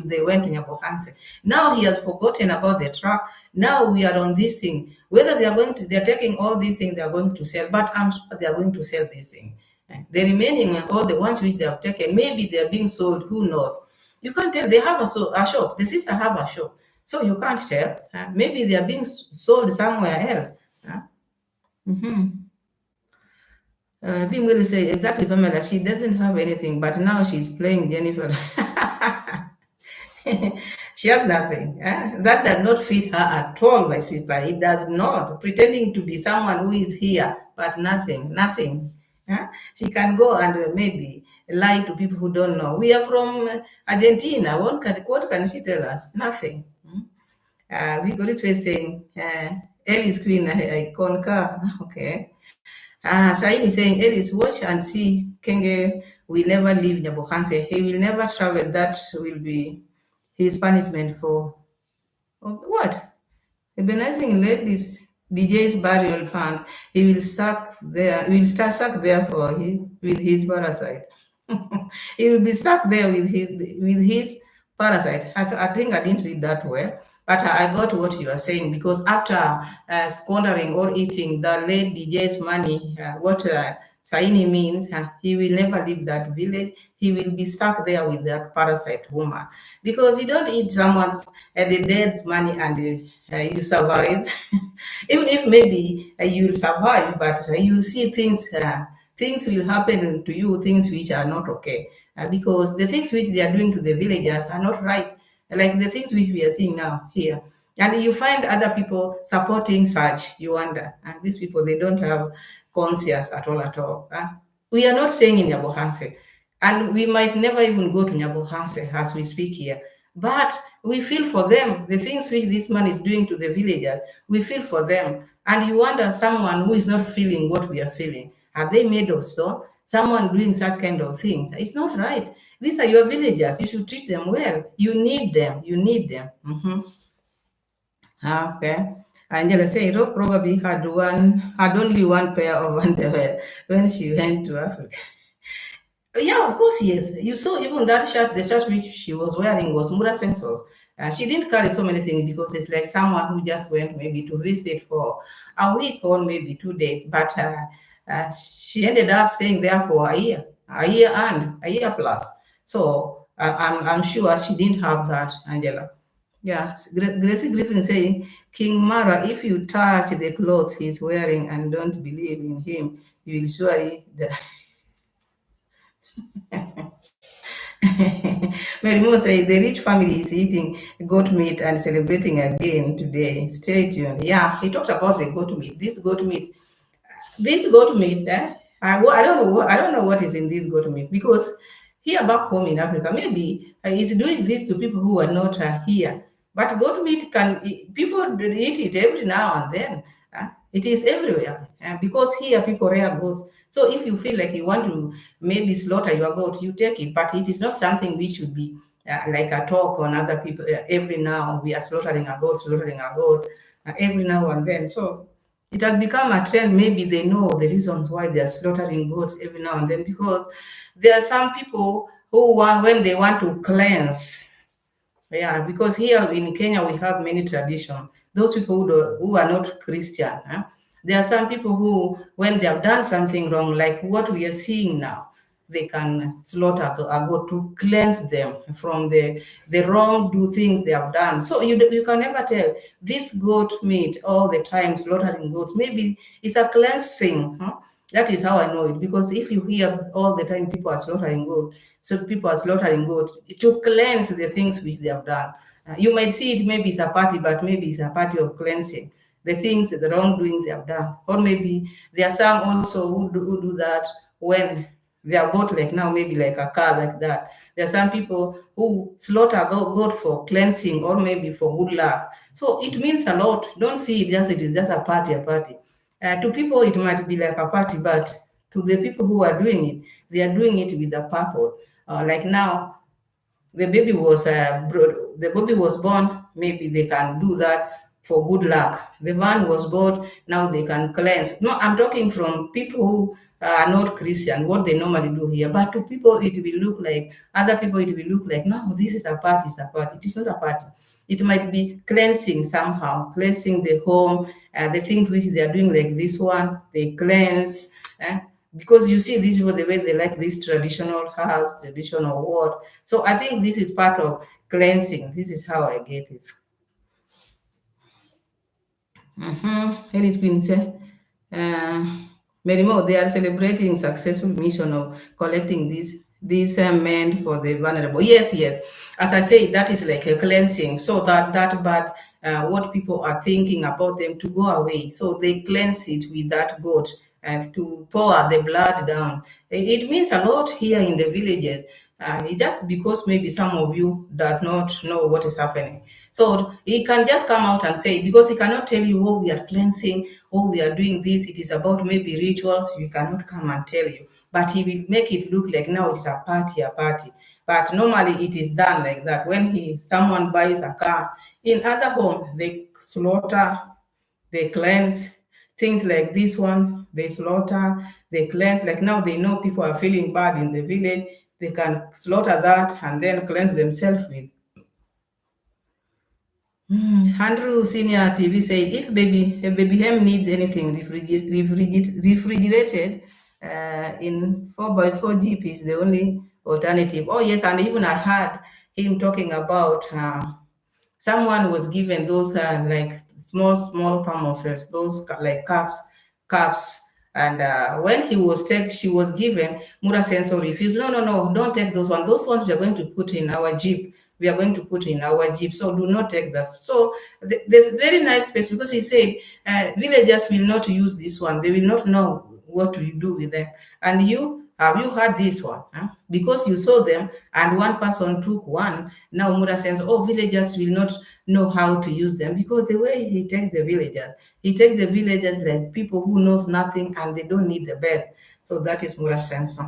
they went to Nyabohanse. Now he has forgotten about the track. Now we are on this thing. Whether they're taking all these things they are going to sell, but I'm sure they are going to sell this thing. The remaining, all the ones which they have taken, maybe they're being sold, who knows? You can't tell. They have a shop. The sister have a shop. So you can't tell. Maybe they are being sold somewhere else. Vim will say, exactly, Pamela, she doesn't have anything, but now she's playing Jennifer. She has nothing. That does not fit her at all, my sister. It does not. Pretending to be someone who is here, but nothing. She can go and maybe lie to people who don't know. We are from Argentina. What can she tell us? Nothing. Vigori's face saying, Ellie's queen, I concur. Okay. Said is saying, Ellis, watch and see. Kenge will never leave Nyabohanse. He will never travel. That will be his punishment for what? Organizing ladies DJ's burial fund. He will stuck there. He will start stuck there with his parasite. He will be stuck there with his parasite. I think I didn't read that well. But I got what you are saying because after squandering or eating the late DJ's money, what Saini means, he will never leave that village. He will be stuck there with that parasite woman because you don't eat someone's the dead's money and you survive. Even if maybe you'll survive, but you'll see things. Things will happen to you, things which are not okay, because the things which they are doing to the villagers are not right. like the things which we are seeing now here. And you find other people supporting such, you wonder, and these people, they don't have conscience at all, at all. We are not saying in Nyabohanse, and we might never even go to Nyabohanse as we speak here, but we feel for them, the things which this man is doing to the villagers, we feel for them. And you wonder, someone who is not feeling what we are feeling, are they made of stone? Someone doing such kind of things, it's not right. These are your villagers. You should treat them well. You need them. You need them. Okay. Angela say Ro probably had only one pair of underwear when she went to Africa. Yeah, of course, yes. You saw even that shirt, the shirt which she was wearing was Mura Sensors. She didn't carry so many things because it's like someone who just went maybe to visit for a week or maybe 2 days. But she ended up staying there for a year and a year plus. So I'm sure she didn't have that, Angela. Yeah, Gracie Griffin is saying, King Mara, if you touch the clothes he's wearing and don't believe in him, you will surely die. Mary Mo say the rich family is eating goat meat and celebrating again today. Stay tuned. Yeah, he talked about the goat meat. This goat meat, I don't know what is in this goat meat, because here back home in Africa, maybe he's doing this to people who are not here. But goat meat people eat it every now and then. It is everywhere, because here people rear goats. So if you feel like you want to maybe slaughter your goat, you take it. But it is not something we should be like a talk on other people. Every now we are slaughtering a goat, every now and then. So it has become a trend. Maybe they know the reasons why they are slaughtering goats every now and then, because there are some people who want, when they want to cleanse. Yeah, because here in Kenya we have many traditions. Those people who are not Christian, there are some people who, when they have done something wrong, like what we are seeing now, they can slaughter a goat to cleanse them from the wrong do things they have done. So you can never tell. This goat meat all the time, slaughtering goats, maybe it's a cleansing. That is how I know it, because if you hear all the time people are slaughtering goat, so people are slaughtering goat to cleanse the things which they have done. You might see it, maybe it's a party, but maybe it's a party of cleansing the things, the wrongdoings they have done. Or maybe there are some also who do that when they are bought, like now, maybe like a car like that. There are some people who slaughter goat for cleansing or maybe for good luck. So it means a lot. Don't see it just, it is just a party. To people, it might be like a party, but to the people who are doing it, they are doing it with a purpose. Like now, the baby was born. Maybe they can do that for good luck. The van was bought. Now they can cleanse. No, I'm talking from people who are not Christian, what they normally do here. But to people, it will look like, other people, it will look like, no, this is a party. It's a party. It is not a party. It might be cleansing somehow, cleansing the home, the things which they are doing, like this one, they cleanse. Because you see these people, the way they like these traditional herbs, traditional what. So I think this is part of cleansing. This is how I get it. And it's been said, many more, they are celebrating successful mission of collecting these men for the vulnerable. Yes. As I say, that is like a cleansing, so that bad, what people are thinking about them to go away. So they cleanse it with that goat and to pour the blood down. It means a lot here in the villages. It's just because maybe some of you does not know what is happening. So he can just come out and say, because he cannot tell you, oh, we are cleansing, oh, we are doing this. It is about maybe rituals. You cannot come and tell you. But he will make it look like now it's a party. But normally it is done like that. When someone buys a car, in other homes, they slaughter, they cleanse. Things like this one, they slaughter, they cleanse. Like now they know people are feeling bad in the village. They can slaughter that and then cleanse themselves with. Andrew Senior TV said, if baby ham needs anything refrigerated in 4x4 Jeep is the only alternative. Oh yes, and even I heard him talking about someone was given those like small thermoses, those like cups. And when she was given, Mura Sensor refused. No, don't take those ones. Those ones we are going to put in our Jeep. we are going to put in our jeep. So do not take that. So there's very nice space, because he said villagers will not use this one. They will not know what to do with them. And have you heard this one? Huh? Because you saw them and one person took one. Now Mura says, oh, villagers will not know how to use them, because the way he takes the villagers like people who knows nothing and they don't need the best. So that is Mura sense.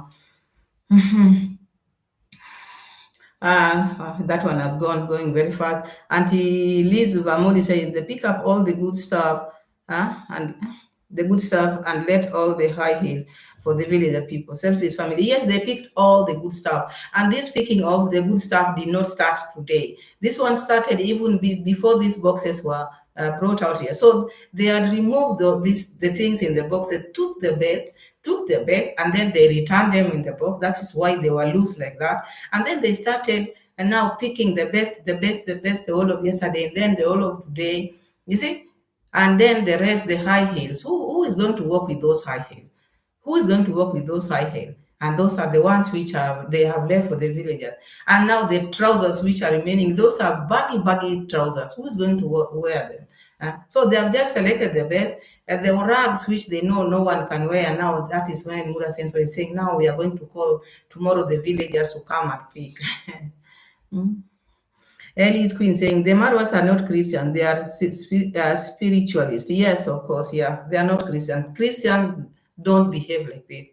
That one has going very fast. Auntie Liz Vamoli says they pick up all the good stuff, and the good stuff, and let all the high heels for the villager people. Selfish family. Yes, they picked all the good stuff. And this picking of the good stuff did not start today. This one started even before these boxes were brought out here. So they had removed the things in the boxes, took the best, and then they returned them in the box. That is why they were loose like that. And then they started and now picking the best, the whole of yesterday, and then the whole of today. You see? And then the rest, the high heels. Who is going to work with those high heels? Who is going to work with those high heels? And those are the ones which they have left for the villagers. And now the trousers which are remaining, those are baggy trousers. Who is going to wear them? So they have just selected the best. The rags which they know no one can wear now, that is when Mura Senso is saying, now we are going to call tomorrow the villagers to come and pick. Ellie's Queen saying, the Marwas are not Christian, they are spiritualists. Yes, of course, yeah, they are not Christian. Christians don't behave like this.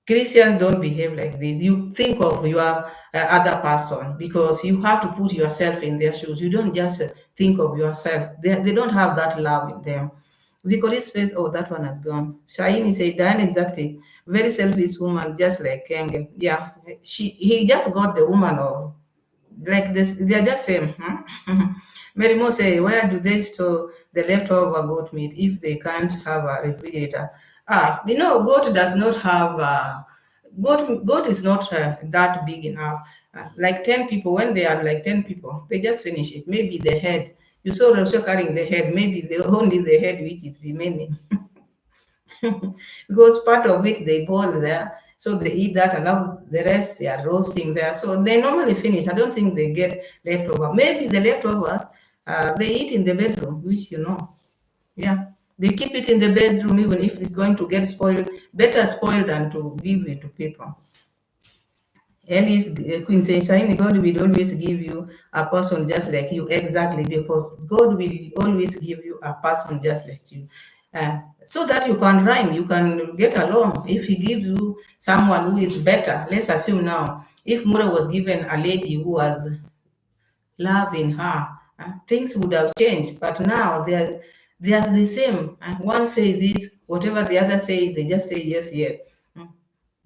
Christians don't behave like this. You think of your other person, because you have to put yourself in their shoes. You don't just think of yourself. They don't have that love in them. Victory's face, oh, that one has gone. Shaini said, Diane, exactly. Very selfish woman, just like Kenge. Yeah, he just got the woman of, like this, they're just same. Mary Mo say, where do they store the leftover goat meat if they can't have a refrigerator? Goat does not have goat is not that big enough. Like 10 people, when they are like 10 people, they just finish it. Maybe the head. You saw Rochelle carrying the head, maybe only the head which is remaining. Because part of it they boil there, so they eat that, and now the rest they are roasting there. So they normally finish. I don't think they get leftover. Maybe the leftovers they eat in the bedroom, which yeah, they keep it in the bedroom even if it's going to get spoiled. Better spoiled than to give it to people. Ellie's Queen says, God will always give you a person just like you. Exactly, because God will always give you a person just like you. So that you can rhyme, you can get along. If he gives you someone who is better, let's assume now, if Mura was given a lady who was love in her, things would have changed. But now they are the same. One says this, whatever the other says, they just say yes, yes.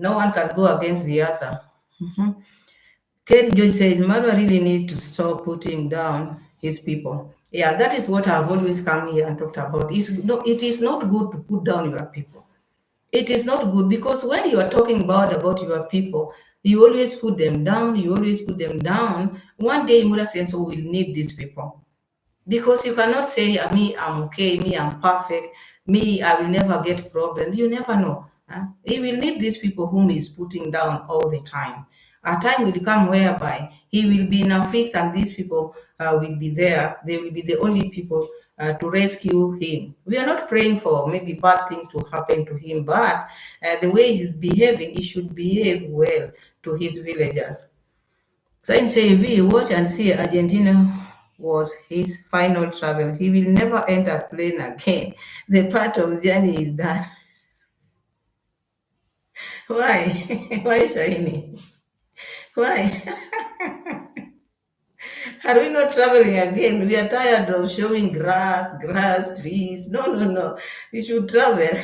No one can go against the other. Kerry Joy says, Marwa really needs to stop putting down his people. Yeah, that is what I've always come here and talked about. It is not good to put down your people. It is not good, because when you are talking about your people, you always put them down. One day, Mura Senso will need these people. Because you cannot say, me, I'm okay, me, I'm perfect, me, I will never get problems. You never know. He will need these people whom he's putting down all the time. A time will come whereby he will be in a fix, and these people will be there. They will be the only people to rescue him. We are not praying for maybe bad things to happen to him, but the way he's behaving, he should behave well to his villagers. Sain say, if he watch and see Argentina was his final travel, he will never enter plane again. The part of the journey is done. Why? Why, Shaini? Why? Are we not traveling again? We are tired of showing grass, trees. No. You should travel.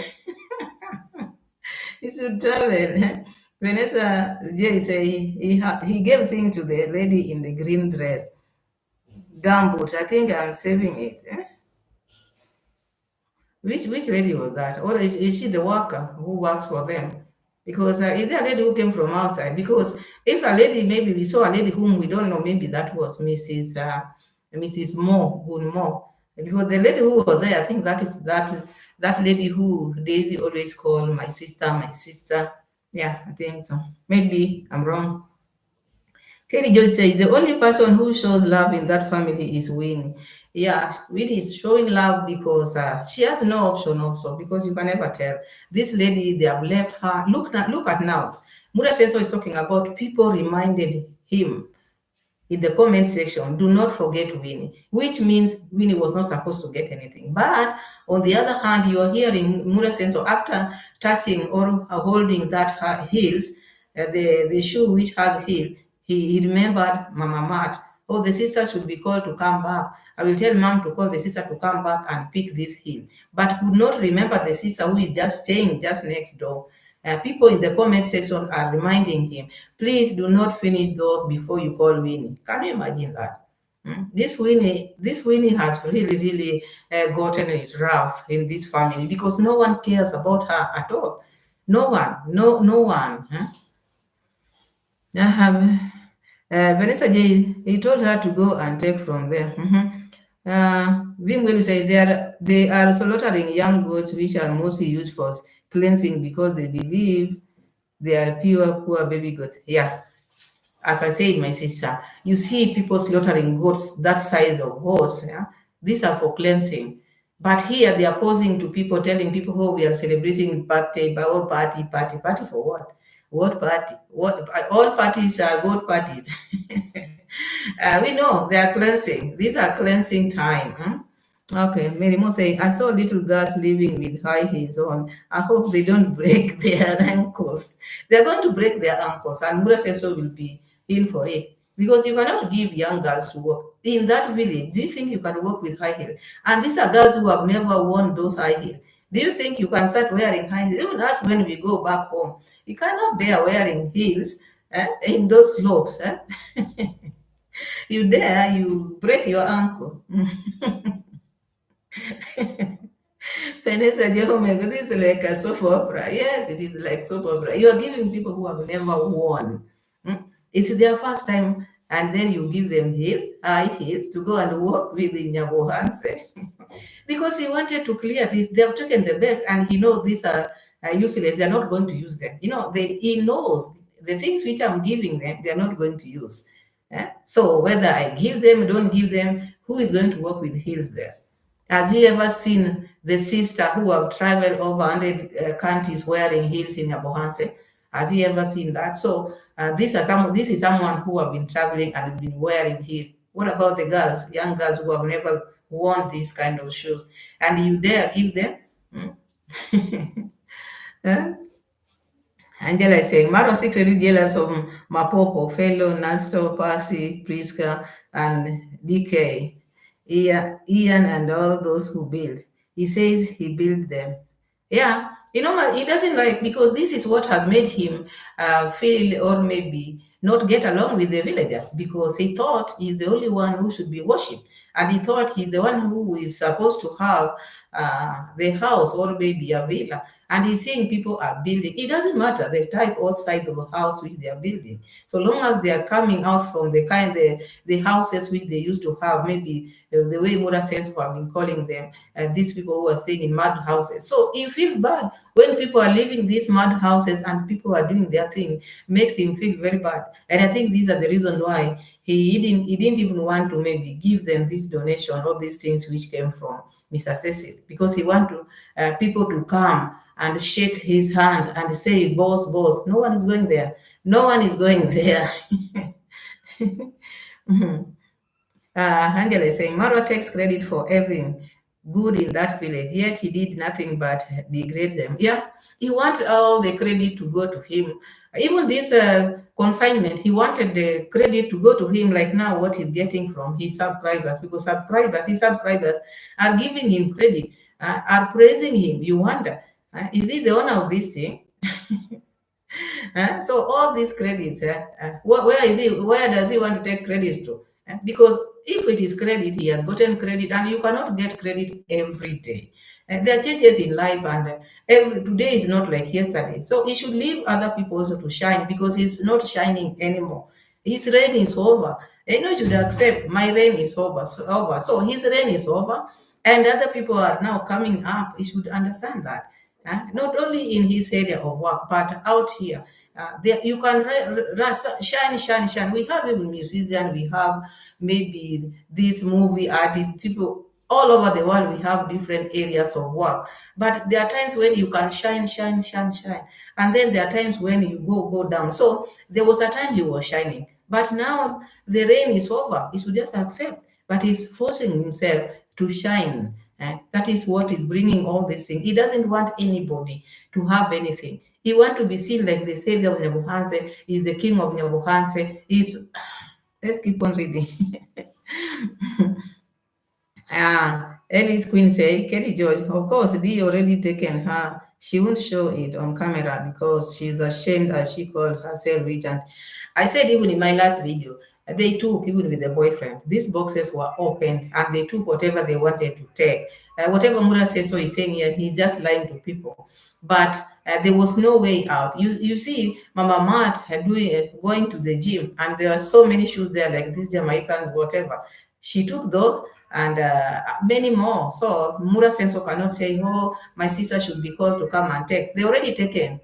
You should travel. Vanessa J say he gave things to the lady in the green dress. Gumboots. I think I'm saving it. Which lady was that? Or is she the worker who works for them? Because is there a lady who came from outside? Because if a lady, maybe we saw a lady whom we don't know, maybe that was Mrs. Moore, Good Moore. Because the lady who was there, I think that is that lady who Daisy always called my sister. Yeah, I think so. Maybe I'm wrong. Katie just said the only person who shows love in that family is Winnie. Yeah, Winnie is showing love because she has no option also because you can never tell. This lady, they have left her. Look at now. Mura Senso is talking about people reminded him in the comment section, do not forget Winnie, which means Winnie was not supposed to get anything. But on the other hand, you're hearing Mura Senso after touching or holding that heels, the shoe which has heel, he remembered Mama Mat. Oh, the sister should be called to come back. I will tell mom to call the sister to come back and pick this heel. But could not remember the sister who is just staying just next door. People in the comment section are reminding him, please do not finish those before you call Winnie. Can you imagine that? This Winnie has really gotten it rough in this family because no one cares about her at all. No one, no one. Huh? Vanessa J, he told her to go and take from there. Vim will say they are slaughtering young goats which are mostly used for cleansing because they believe they are pure, poor baby goats. Yeah, as I said, my sister, you see people slaughtering goats that size of goats. Yeah? These are for cleansing. But here they are posing to people, telling people, oh, we are celebrating birthday, by all party for what? What party? What? All parties are goat parties. We know they are cleansing. These are cleansing time. Okay, Mary Mo saying, I saw little girls living with high heels on. I hope they don't break their ankles. They're going to break their ankles, and Mura Seso will be in for it. Because you cannot give young girls to work. In that village, do you think you can work with high heels? And these are girls who have never worn those high heels. Do you think you can start wearing high heels? Even us when we go back home, you cannot bear wearing heels in those slopes. You dare, you break your ankle. Vanessa J, oh my God, this is like a soap opera. Yes, it is like soap opera. You are giving people who have never won. It's their first time, and then you give them heels, high heels, to go and work with in Nyabohanse. Because he wanted to clear this. They have taken the best, and he knows these are useless. They're not going to use them. He knows the things which I'm giving them, they're not going to use. So whether I give them, don't give them, who is going to work with heels there? Has he ever seen the sister who have traveled over 100 countries wearing heels in Yabohanse? Has he ever seen that? So this is someone who have been traveling and been wearing heels. What about the girls, young girls who have never worn these kind of shoes? And you dare give them? Huh? Angela is saying, Maro secretly jealous of Mapopo, fellow Nasto, Percy, Priska, and DK, Ian, and all those who build. He says he built them. Yeah, he doesn't like, because this is what has made him feel or maybe not get along with the villagers, because he thought he's the only one who should be worshipped. And he thought he's the one who is supposed to have the house or maybe a villa. And he's seeing people are building. It doesn't matter the type or size of a house which they are building. So long as they are coming out from the houses which they used to have, maybe the way Mura says who have been calling them, these people who are staying in mud houses. So he feels bad when people are living these mud houses and people are doing their thing, makes him feel very bad. And I think these are the reason why he didn't even want to maybe give them this donation, all these things which came from Mr. Cecil, because he want people to come and shake his hand and say, boss, boss. No one is going there. No one is going there. Angela is saying, Marwa takes credit for everything good in that village, yet he did nothing but degrade them. Yeah, he wants all the credit to go to him. Even this consignment, he wanted the credit to go to him, like now what he's getting from his subscribers, because his subscribers are giving him credit, are praising him. You wonder, is he the owner of this thing? So all these credits, where is he? Where does he want to take credits to? Because if it is credit, he has gotten credit, and you cannot get credit every day. There are changes in life, and today is not like yesterday. So he should leave other people also to shine, because he's not shining anymore. His reign is over. He should accept my reign is over. So his reign is over, and other people are now coming up. He should understand that. Not only in his area of work, but out here. You can shine. We have even musicians, we have maybe these movie artists, people all over the world. We have different areas of work, but there are times when you can shine, and then there are times when you go down. So there was a time you were shining, but now the rain is over. He should just accept, but he's forcing himself to shine. That is what is bringing all these things. He doesn't want anybody to have anything. He wants to be seen like the savior of Nyabuhanse, is the king of Nyabuhanse. Is Let's keep on reading. Ellie's queen say, Kelly George, of course, Dee already taken her. She won't show it on camera because she's ashamed, as she called herself, Regent. I said even in my last video, they took, even with the boyfriend, these boxes were opened and they took whatever they wanted to take. Whatever Mura says, so he's saying here, he's just lying to people. But there was no way out. You see, Mama Mat going to the gym, and there are so many shoes there, like this Jamaican, whatever. She took those and many more. So Mura Senso cannot say, oh, my sister should be called to come and take. They already taken.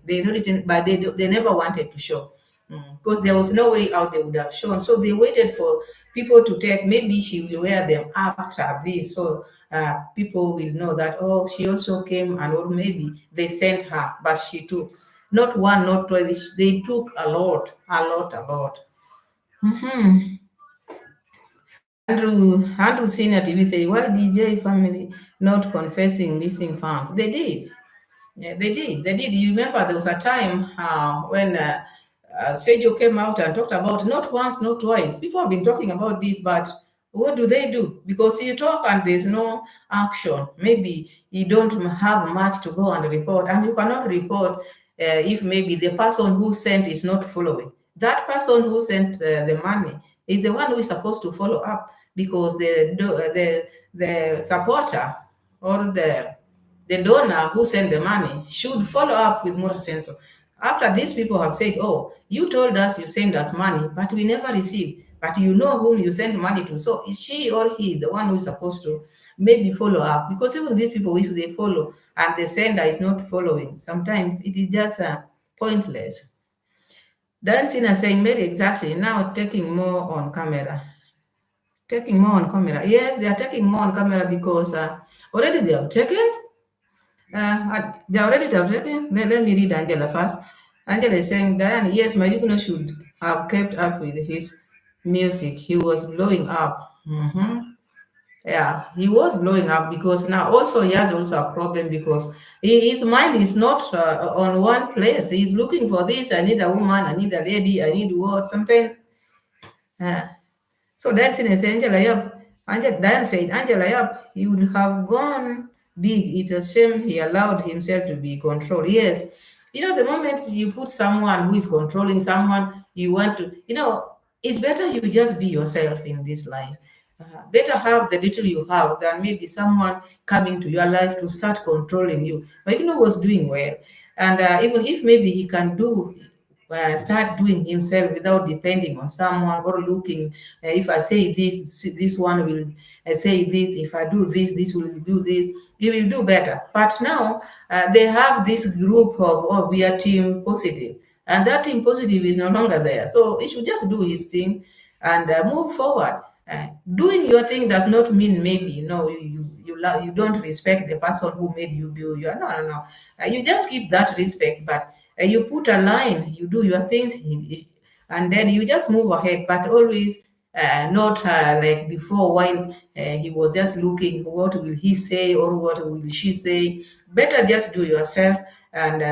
But they never wanted to show. Because there was no way out they would have shown. So they waited for people to take. Maybe she will wear them after this. So people will know that, oh, she also came, and or maybe they sent her, but she took. Not one, not twice. They took a lot. Andrew Senior TV say, why DJ family not confessing missing funds? They did. Yeah, they did. They did. You remember there was a time when Sergio came out and talked about, not once, not twice. People have been talking about this, but what do they do? Because you talk and there's no action. Maybe you don't have much to go and report, and you cannot report if maybe the person who sent is not following. That person who sent the money is the one who is supposed to follow up, because the supporter or the donor who sent the money should follow up with Mura Senso. After these people have said, oh, you told us you sent us money, but we never received, but you know whom you send money to. So is she or he is the one who is supposed to maybe follow up? Because even these people, if they follow and the sender is not following, sometimes it is just pointless. Dancing and saying, Mary, exactly, now taking more on camera. Taking more on camera. Yes, they are taking more on camera because already they have taken. They already taken. Let me read Angela first. Angela is saying, Diane, yes, Majikuno should have kept up with his music. He was blowing up. Yeah, he was blowing up, because now also he has also a problem, because his mind is not on one place. He's looking for this. I need a woman. I need a lady. I need what? Sometimes. So that's in Angela Yap. Diane said, Angela Yap, he would have gone big. It's a shame he allowed himself to be controlled. Yes. The moment you put someone who is controlling someone, you want to, it's better you just be yourself in this life. Better have the little you have than maybe someone coming to your life to start controlling you. But was doing well. And even if maybe he can start doing himself without depending on someone or looking, if I say this one will say this, if I do this will do this, he will do better. But now they have this group of, oh, we are team positive, and that team positive is no longer there. So he should just do his thing and move forward. Doing your thing does not mean maybe you don't respect the person who made you do your no. You just keep that respect, but you put a line, you do your things, and then you just move ahead. But always not like before, when he was just looking, what will he say or what will she say? Better just do yourself, and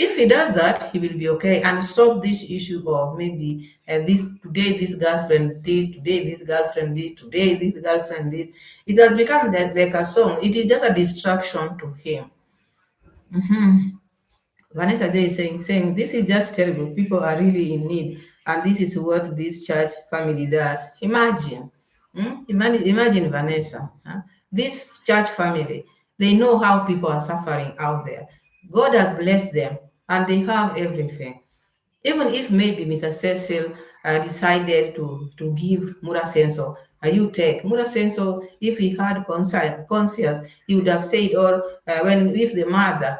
if he does that, he will be okay, and stop this issue of maybe this today, this girlfriend this, today this girlfriend this, today this girlfriend this. It has become like a song. It is just a distraction to him. Vanessa Day is saying this is just terrible. People are really in need, and this is what this church family does. Imagine, imagine Vanessa. This church family, they know how people are suffering out there. God has blessed them, and they have everything. Even if maybe Mr. Cecil decided to give Mura Senso, you take Mura Senso, if he had conscience, he would have said, or if the mother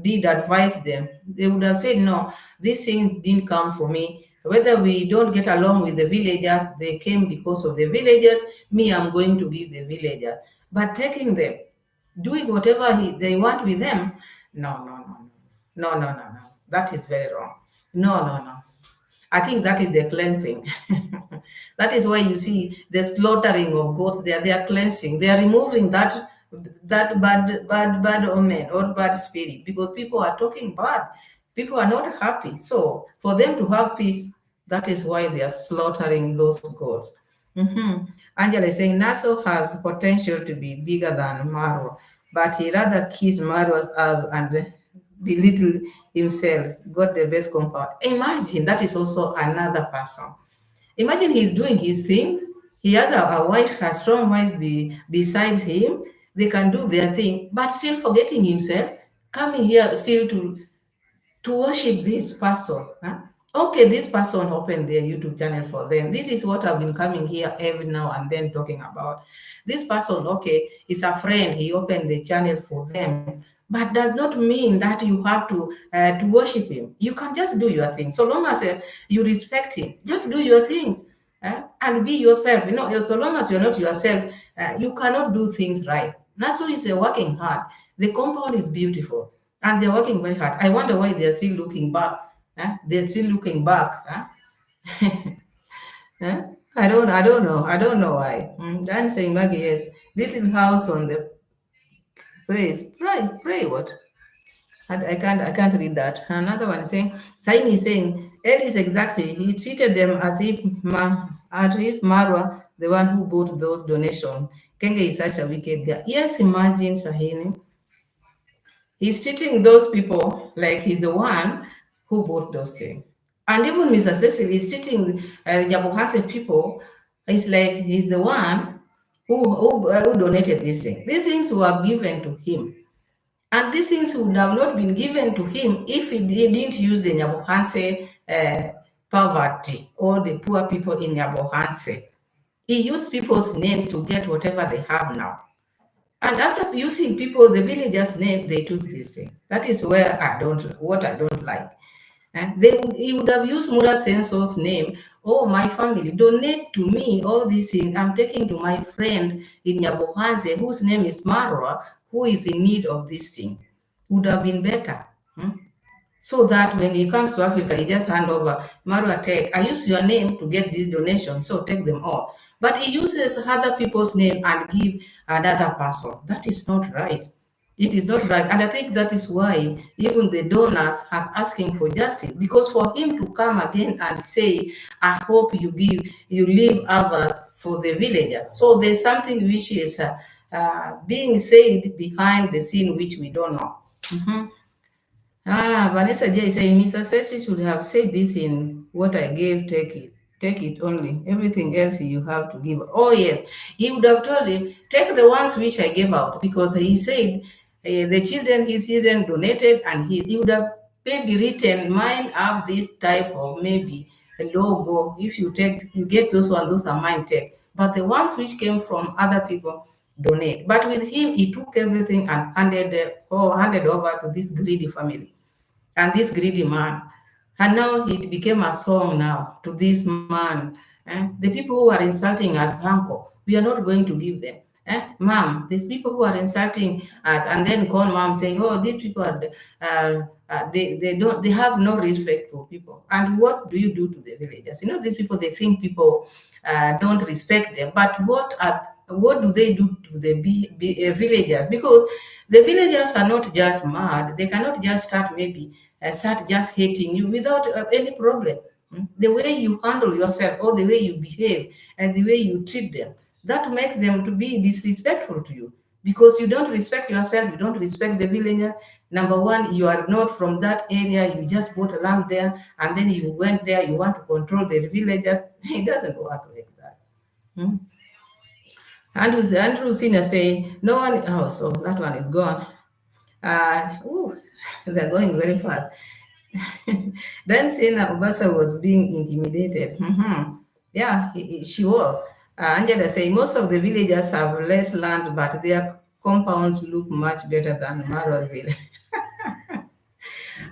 did advise them, they would have said, no, this thing didn't come for me. Whether we don't get along with the villagers, they came because of the villagers. Me, I'm going to give the villagers. But taking them, doing whatever they want with them, no, no, no, no, no, no, no, no. That is very wrong. No, no, no. I think that is the cleansing. That is why you see the slaughtering of goats. They are cleansing. They are removing that bad omen or bad spirit, because people are talking bad. People are not happy. So for them to have peace, that is why they are slaughtering those goats. Angela is saying Naso has potential to be bigger than Marwa, but he rather kiss Marwa's ass and belittle himself, got the best compound. Imagine that is also another person. Imagine he's doing his things. He has a wife, a strong wife besides him. They can do their thing, but still forgetting himself, coming here still to worship this person. Huh? Okay, this person opened their YouTube channel for them. This is what I've been coming here every now and then talking about. This person, okay, is a friend. He opened the channel for them, but does not mean that you have to worship him. You can just do your thing. So long as you respect him, just do your things and be yourself. So long as you're not yourself, you cannot do things right. Naso is working hard. The compound is beautiful and they're working very hard. I wonder why they're still looking back. They're still looking back. I don't know why. Dan saying, Maggie, yes, little house on the place. Pray what? I can't read that. Another one is saying, Saini is saying, Elis exactly. He treated them as if Marwa, the one who bought those donations. Kenge is such a wicked guy. Yes, imagine Sahini. He's treating those people like he's the one who bought those things. And even Mr. Cecil is treating Nyabohanse people, it's like he's the one who donated these things. These things were given to him. And these things would have not been given to him if he didn't use the Nyabohanse poverty or the poor people in Nyabohanse. He used people's names to get whatever they have now. And after using people, the villagers' name, they took this thing. That is where I don't like. And he would have used Mura Senso's name. Oh, my family, donate to me all these things. I'm taking to my friend in Nyabohanse, whose name is Marwa, who is in need of this thing. Would have been better. So that when he comes to Africa, he just hand over, Marwa, take, I use your name to get these donations, so take them all. But he uses other people's name and give another person. That is not right. It is not right. And I think that is why even the donors are asking for justice. Because for him to come again and say, I hope you leave others for the villagers. So there's something which is being said behind the scene which we don't know. Vanessa J is saying, Mr. Sessi should have said this in what I gave, take it only. Everything else you have to give. Oh, yes. He would have told him, take the ones which I gave out, because he said his children donated, and he would have maybe written, mine have this type of maybe a logo. If you get those ones, those are mine, take. But the ones which came from other people, donate. But with him, he took everything and handed over to this greedy family and this greedy man. And now it became a song now to this man. The people who are insulting us, uncle, we are not going to give them. Mom, these people who are insulting us, and then call mom saying, oh, these people are, they have no respect for people. And what do you do to the villagers? These people, they think people don't respect them. But what do they do to the villagers? Because the villagers are not just mad. They cannot just start just hating you without any problem. The way you handle yourself, or the way you behave, and the way you treat them, that makes them to be disrespectful to you, because you don't respect yourself, you don't respect the villagers. Number one, you are not from that area, you just bought land there, and then you went there, you want to control the villagers. It doesn't work like that. Andrew Senior saying, no one, oh, so that one is gone. They're going very fast. Then Sena Obasa was being intimidated. Yeah, she was. Angela say most of the villagers have less land, but their compounds look much better than Marwa village.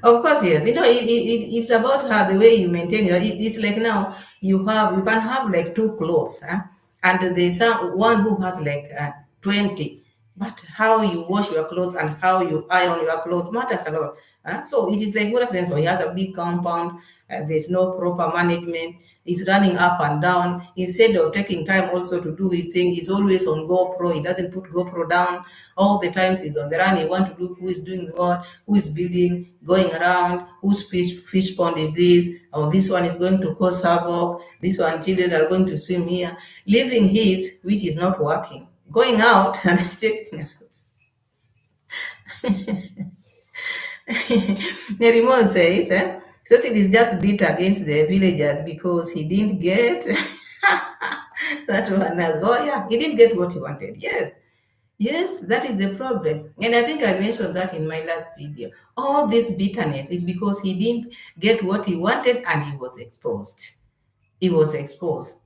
Of course, yes. It's about how the way you maintain it's like now you can have like two clothes, huh? And there's one who has like 20. But how you wash your clothes and how you iron your clothes matters a lot. Huh? So it is like what sense. So he has a big compound. There's no proper management. He's running up and down. Instead of taking time also to do his thing, he's always on GoPro. He doesn't put GoPro down. All the times he's on the run. He want to look who is doing what, who is building, going around, whose fish pond is this, or this one is going to cause havoc, this one children are going to swim here, leaving his, which is not working, going out and taking. Nerimo says, Cecil is just bitter against the villagers because he didn't get that one. Oh, yeah, he didn't get what he wanted. Yes, yes, that is the problem. And I think I mentioned that in my last video. All this bitterness is because he didn't get what he wanted and he was exposed. He was exposed.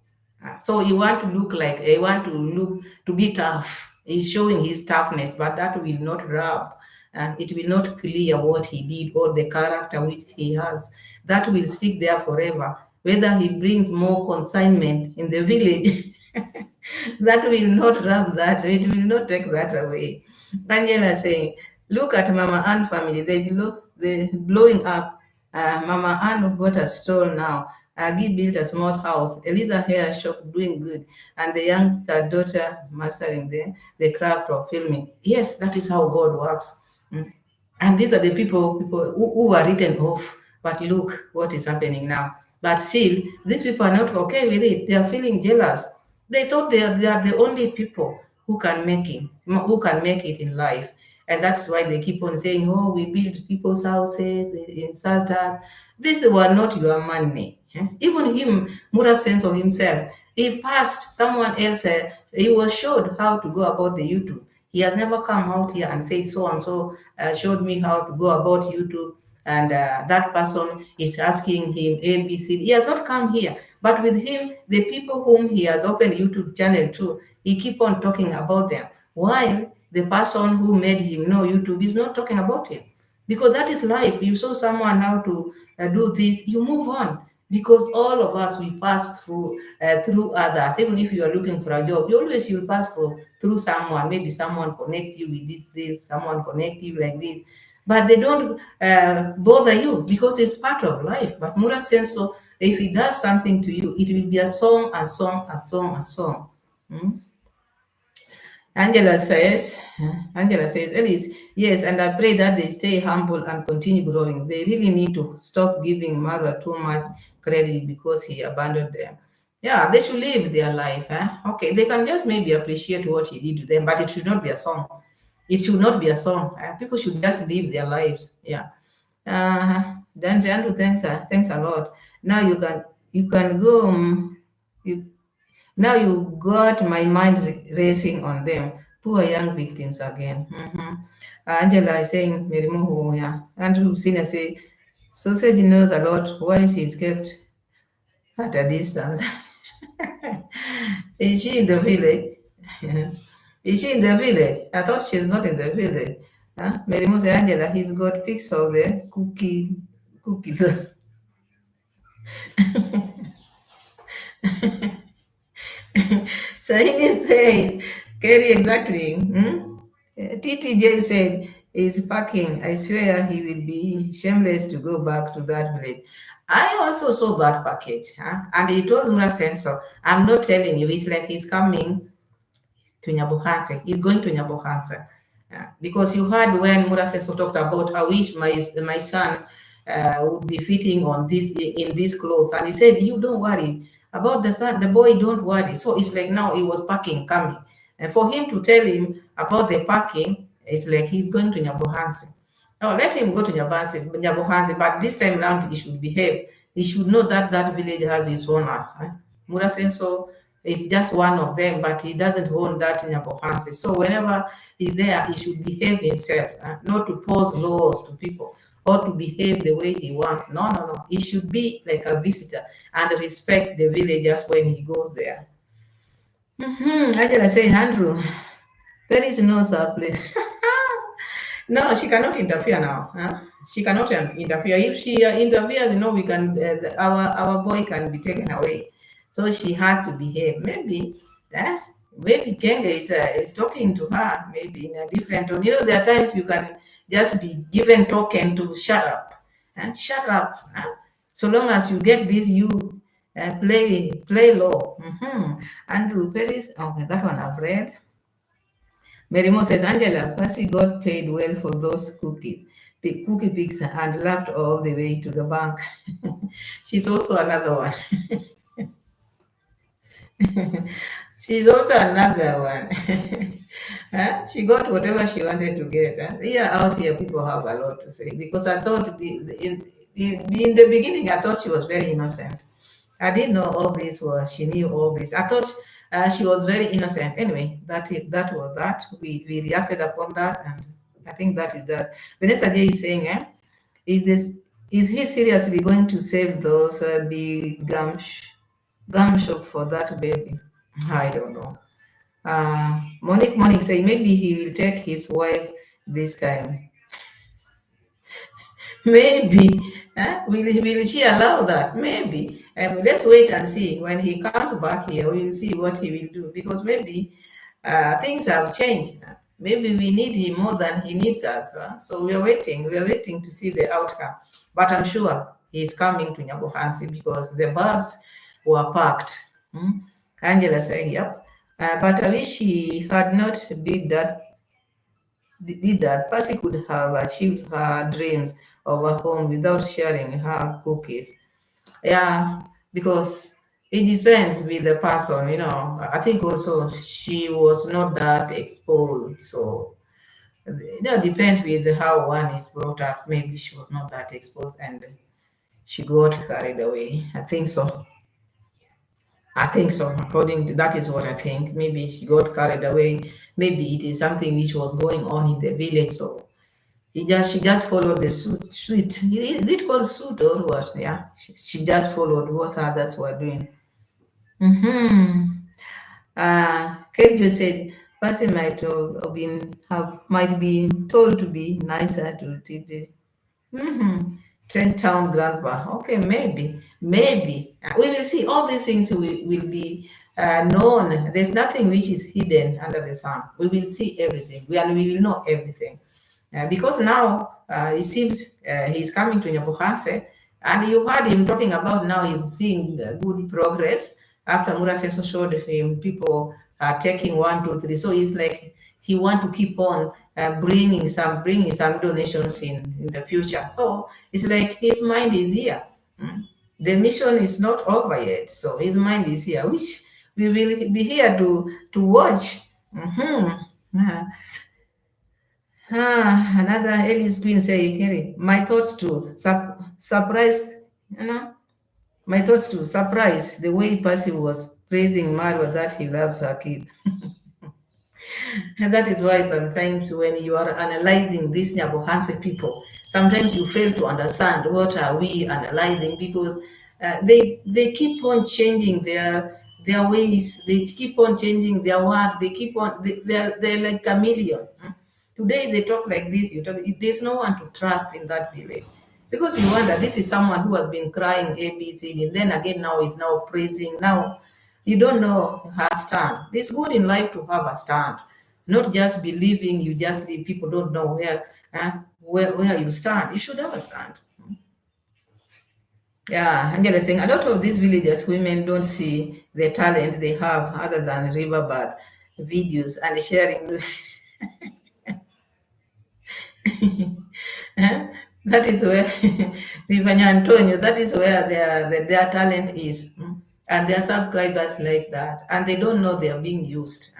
So you want to look like, you want to look to be tough. He's showing his toughness, but that will not rub. And it will not clear what he did or the character which he has. That will stick there forever. Whether he brings more consignment in the village, that will not rub that. It will not take that away. Angela saying, look at Mama Ann family. They blowing up. Mama Ann got a store now. Agi built a small house. Eliza hair shop doing good. And the youngster daughter mastering the craft of filming. Yes, that is how God works. Mm. And these are the people who were written off. But look what is happening now. But still, these people are not okay with it. They are feeling jealous. They thought they are the only people who can make it in life. And that's why they keep on saying, oh, we build people's houses, they insult us. These were not your money. Even him, Mura's sense of himself, he passed someone else, he was showed how to go about the YouTube. He has never come out here and said so and so showed me how to go about YouTube. And that person is asking him ABC. He has not come here. But with him, the people whom he has opened YouTube channel to, he keep on talking about them. While the person who made him know YouTube is not talking about him. Because that is life. You saw someone how to do this, you move on. Because all of us, we pass through others. Even if you are looking for a job, you always will pass through someone. Maybe someone connect you with this, someone connect you like this. But they don't bother you because it's part of life. But Mura says so, if he does something to you, it will be a song, a song, a song, a song. Angela says, Elise, yes, and I pray that they stay humble and continue growing. They really need to stop giving Marwa too much credit because he abandoned them. Yeah, they should live their life. Okay, they can just maybe appreciate what he did to them, but it should not be a song. It should not be a song. People should just live their lives. Yeah. Dance Andrew, thanks a lot. Now you can go. You now you got my mind racing on them. Poor young victims again. Angela is saying, Merimuhu, yeah. Andrew Sina say, sausage knows a lot why she's kept at a distance. Is she in the village? Is she in the village? I thought she's not in the village. Merimu say, Angela, he's got pics of the cookie. So he said, Kerry, exactly. TTJ said, he's packing. I swear he will be shameless to go back to that village. I also saw that package, and he told Mura Sensor, I'm not telling you, it's like he's coming to Nyabohanse. He's going to Nyabohanse. Because you heard when Mura Sensor talked about, I wish my son would be fitting on this in these clothes. And he said, you don't worry about the son, the boy, don't worry. So it's like now he was packing, coming. And for him to tell him about the packing, it's like he's going to Nyabohanse. No, let him go to Nyabohanse, but this time around he should behave. He should know that that village has its owners. Mura Senso is just one of them, but he doesn't own that Nyabohanse. So whenever he's there, he should behave himself, not to pose laws to people or to behave the way he wants. No. He should be like a visitor and respect the villagers when he goes there. I gotta say, Andrew, Paris knows our place. No, she cannot interfere now. Huh? She cannot interfere. If she interferes, we can our boy can be taken away. So she had to behave. Maybe Kenge is talking to her. Maybe in a different tone. There are times you can just be given token to shut up. Shut up. So long as you get this, you play low. Andrew Perry's. Okay, that one I've read. Merimo says, Angela, Percy got paid well for those cookie pigs, and laughed all the way to the bank. She's also another one. She's also another one. She got whatever she wanted to get. Yeah, out here, people have a lot to say, because I thought in the beginning, I thought she was very innocent. I didn't know all this was, she knew all this. I thought she was very innocent. Anyway, that was that. We reacted upon that, and I think that is that. Vanessa J is saying, is he seriously going to save those big gum shop for that baby? I don't know. Monique say maybe he will take his wife this time. Maybe. Will she allow that? Maybe. Let's wait and see. When he comes back here, we will see what he will do. Because maybe things have changed. Maybe we need him more than he needs us. So we are waiting. We are waiting to see the outcome. But I'm sure he's coming to Nyabohansi because the bags were packed. Angela saying, yep. But I wish he had not did that. Percy could have achieved her dreams of a home without sharing her cookies. Yeah, because it depends with the person, I think also she was not that exposed. So, depends with how one is brought up. Maybe she was not that exposed and she got carried away. I think so. According to that is what I think. Maybe she got carried away. Maybe it is something which was going on in the village. So she just followed the suit. Is it called suit or what? Yeah. She just followed what others were doing. Kejo said Percy might be told to be nicer to Titi. Trench Town grandpa. Okay, maybe. We will see. All these things will be known. There's nothing which is hidden under the sun. We will see everything. We will know everything. Because now it seems he's coming to Nyabohanse, and you heard him talking about now he's seeing good progress after Muraseso showed him people taking 1, 2, 3. So it's like he want to keep on bringing some donations in the future. So it's like his mind is here. The mission is not over yet, so his mind is here, which we will be here to watch. Another Ellis Queen say, Kerry, my thoughts to surprised, my thoughts to surprise the way Percy was praising Marwa that he loves her kid. And that is why sometimes when you are analyzing these Nyabohanse people, sometimes you fail to understand what are we analyzing, because they keep on changing their ways, they keep on changing their work, they're like chameleon. Today they talk like this, there's no one to trust in that village. Because you wonder, this is someone who has been crying ABC, and then again now is now praising. Now you don't know her stand. It's good in life to have a stand, not just believing you just leave. People don't know where you stand. You should have a stand. Yeah, Angela saying a lot of these villagers women don't see the talent they have other than riverbed videos and sharing. That is where Rivanya Antonio, that is where their talent is. And their subscribers like that. And they don't know they are being used.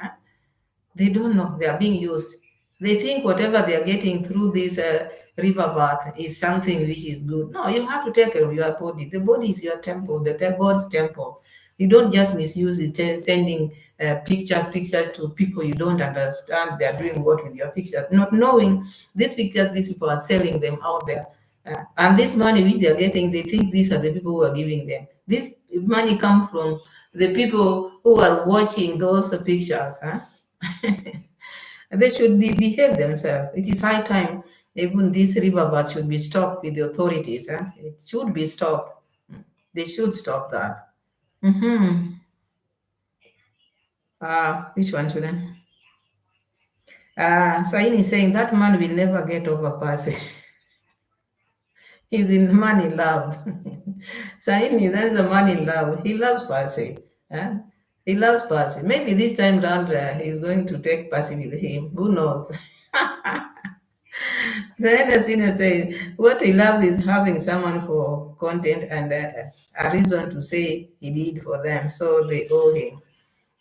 They don't know they are being used. They think whatever they are getting through this river bath is something which is good. No, you have to take care of your body. The body is your temple, God's temple. You don't just misuse it, sending pictures to people you don't understand. They are doing what with your pictures, not knowing these pictures, these people are selling them out there. And this money which they are getting, they think these are the people who are giving them. This money comes from the people who are watching those pictures. They should behave themselves. It is high time even these riverbeds should be stopped with the authorities. It should be stopped. They should stop that. Mm-hmm. Which one should I? Saini is saying that man will never get over Percy. He's in man in love. Saini, that's a man in love. He loves Percy. Huh? He loves Percy. Maybe this time round he's going to take Percy with him. Who knows? Diana Sina says what he loves is having someone for content and a reason to say he did for them, so they owe him.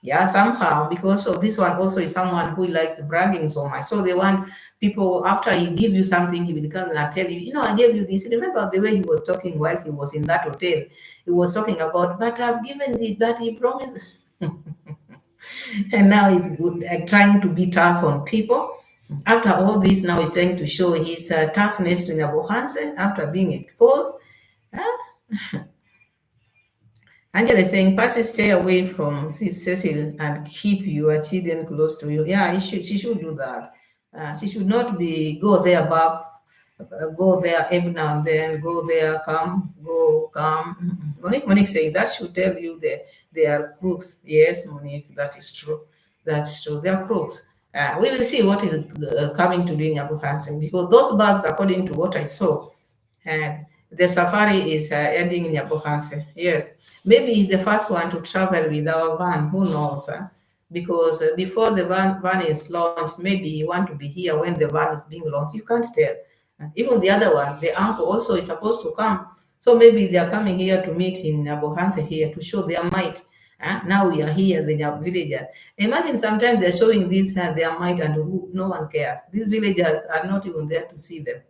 Yeah, somehow, because of this one also is someone who likes bragging so much. So they want people, after he give you something, he will come and tell you, I gave you this. Remember the way he was talking while he was in that hotel? He was talking about, but I've given this, but he promised. And now he's good, trying to be tough on people. After all this, now he's trying to show his toughness to Nabuhanse after being exposed. Angela is saying, Percy, stay away from Cecil and keep your children close to you. Yeah, she should do that. She should not go there back, go there every now and then, go there, come, go, come. Monique saying that should tell you that they are crooks. Yes, Monique, that is true. That's true. They are crooks. We will see what is coming to doing Abu Hansen, because those bags, according to what I saw, and the safari is ending in Yabohanse. Yes, maybe he's the first one to travel with our van. Who knows? Because before the van is launched, maybe you want to be here when the van is being launched. You can't tell. Even the other one, the uncle also is supposed to come. So maybe they are coming here to meet in Yabohanse here to show their might. Now we are here, the villagers. Imagine sometimes they're showing this their might and no one cares. These villagers are not even there to see them.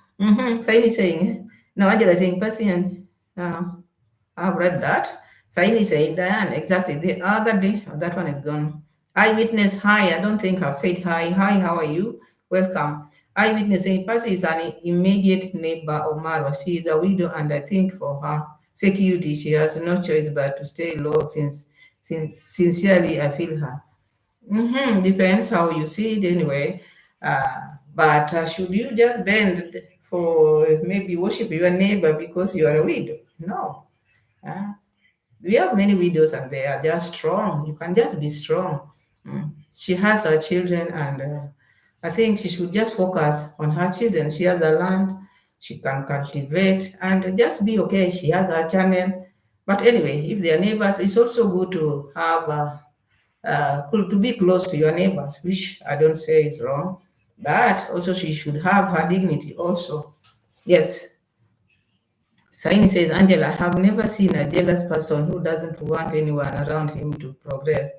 Saini saying, no, Angela saying, Persian, I've read that. Saini saying, Diane, exactly. The other day, that one is gone. Eyewitness, hi. I don't think I've said hi. Hi, how are you? Welcome. Eyewitness saying, Percy is an immediate neighbor of Marwa. She is a widow, and I think for her security, she has no choice but to stay low since sincerely I feel her. Depends how you see it anyway. But should you just bend for maybe worship your neighbor because you are a widow? No. We have many widows and they are just strong. You can just be strong. She has her children, and I think she should just focus on her children. She has a land, she can cultivate and just be okay. She has her channel. But anyway, if they are neighbors, it's also good to have to be close to your neighbors, which I don't say is wrong, but also she should have her dignity also. Yes. Saini says, Angela, I have never seen a jealous person who doesn't want anyone around him to progress.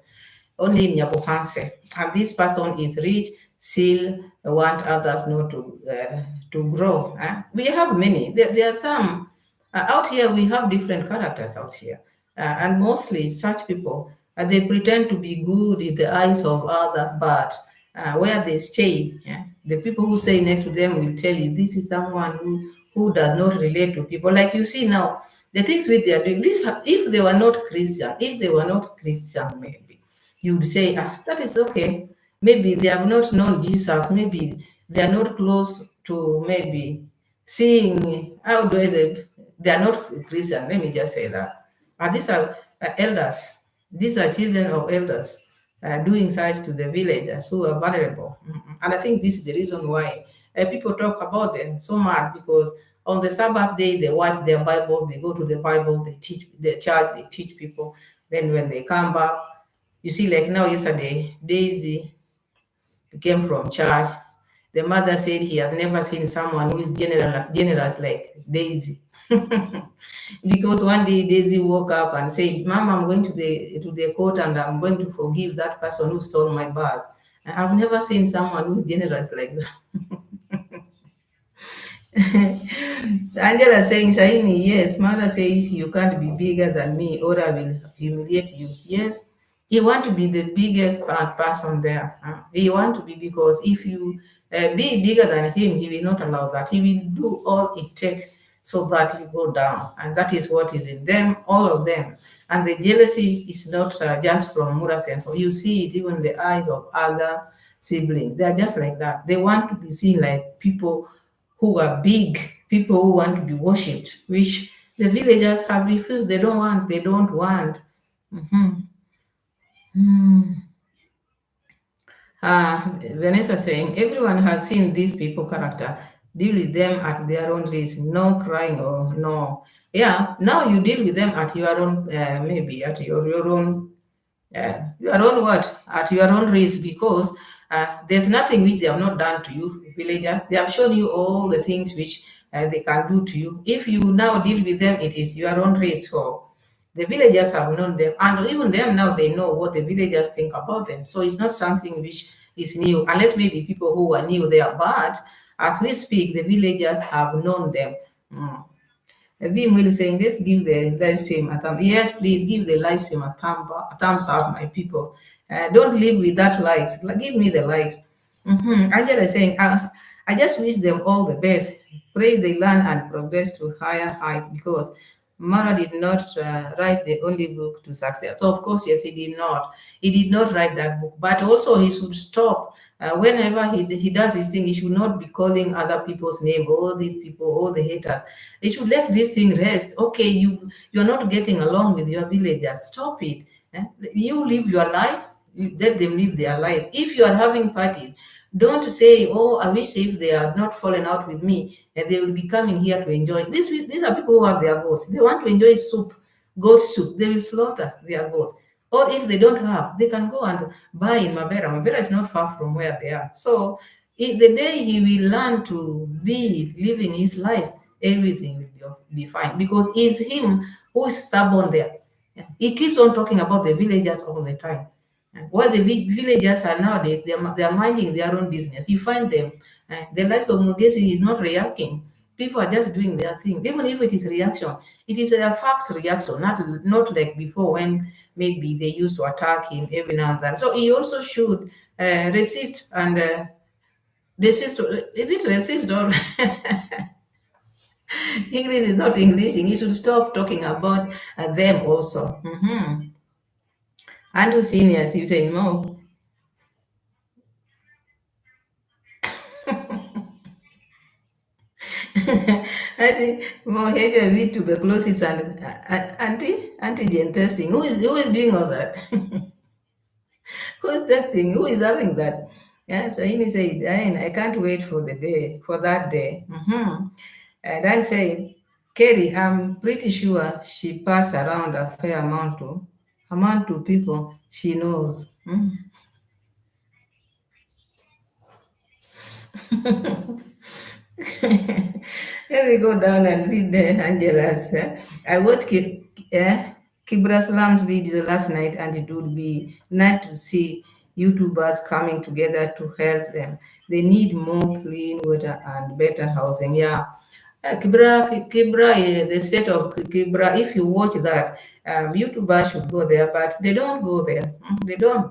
Only in Nyabohanse. And this person is rich, still want others not to grow. We have many. There are some. Out here, we have different characters out here. And mostly such people, they pretend to be good in the eyes of others, but where they stay, the people who stay next to them will tell you this is someone who does not relate to people. Like you see now, the things which they are doing, this, if they were not Christian, maybe you would say, that is okay. Maybe they have not known Jesus. Maybe they are not close to maybe seeing, how do I say, they are not Christian. Let me just say that. These are elders. These are children of elders doing such to the villagers who are vulnerable. And I think this is the reason why people talk about them so much, because on the Sabbath day, they wipe their Bible, they go to the Bible, they teach the church, they teach people. Then when they come back, you see, like now, yesterday, Daisy came from church. The mother said he has never seen someone who is generous like Daisy. Because one day Daisy woke up and said, Mom, I'm going to the court and I'm going to forgive that person who stole my bus. I've never seen someone who's generous like that. Angela saying, Shaini, yes, mother says you can't be bigger than me or I will humiliate you. Yes, you want to be the biggest person there. You want to be, because if you be bigger than him, he will not allow that. He will do all it takes so that you go down. And that is what is in them, all of them. And the jealousy is not just from Murasen. So you see it even in the eyes of other siblings. They are just like that. They want to be seen like people who are big, people who want to be worshipped, which the villagers have refused. They don't want. They don't want. Mhm. Vanessa saying, everyone has seen these people character. Deal with them at their own risk. No crying or no. Yeah, now you deal with them at your own, maybe at your own, your own what? At your own risk, because there's nothing which they have not done to you, villagers. They have shown you all the things which they can do to you. If you now deal with them, it is your own risk. So the villagers have known them, and even them now they know what the villagers think about them. So it's not something which is new, unless maybe people who are new there. But as we speak, the villagers have known them. Mm. Vim saying, let's give the live stream a thumb. Yes, please give the live stream a thumbs up, my people. Don't live with that likes. Give me the likes. Angela is saying, I just wish them all the best. Pray they learn and progress to higher heights, because Mara did not write the only book to success. So, of course, yes, he did not. He did not write that book. But also, he should stop. Whenever he does his thing, he should not be calling other people's name, all these people, all the haters. He should let this thing rest. Okay, you're not getting along with your villagers. Stop it. You live your life, let them live their life. If you are having parties, don't say, oh, I wish if they had not fallen out with me and they will be coming here to enjoy. These are people who have their goats. They want to enjoy soup, goat soup. They will slaughter their goats. Or if they don't have, they can go and buy in Mabera. Mabera is not far from where they are. So the day he will learn to be living his life, everything will be fine, because it's him who is stubborn there. He keeps on talking about the villagers all the time. What the villagers are nowadays, they are minding their own business. You find them, the likes of Mugesi is not reacting. People are just doing their thing. Even if it is reaction, it is a fact reaction, not like before when maybe they used to attack him every now and then. So he also should resist and desist. Is it resist or English is not English? He should stop talking about them also. And to seniors, you say no. I think more HIV, tuberculosis, and antigen testing. Who is doing all that? Who's that thing? Who is having that? Yeah, so he said, I can't wait for the day, for that day. And then said, Kerry, I'm pretty sure she passed around a fair amount to people she knows. Let me go down and read Angela's. I watched Kibra Salam's video last night, and it would be nice to see YouTubers coming together to help them. They need more clean water and better housing. Yeah. Kibra, the state of Kibra, if you watch that, YouTubers should go there, but they don't go there. They don't.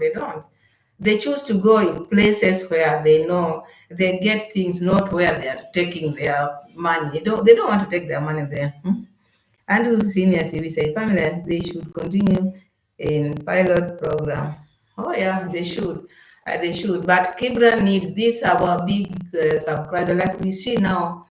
They choose to go in places where they know they get things, not where they are taking their money. They don't want to take their money there. Andrew's senior TV said, Pamela, they should continue in pilot program. Oh yeah, they should. They should. But Kibra needs this, our big subscriber, like we see now,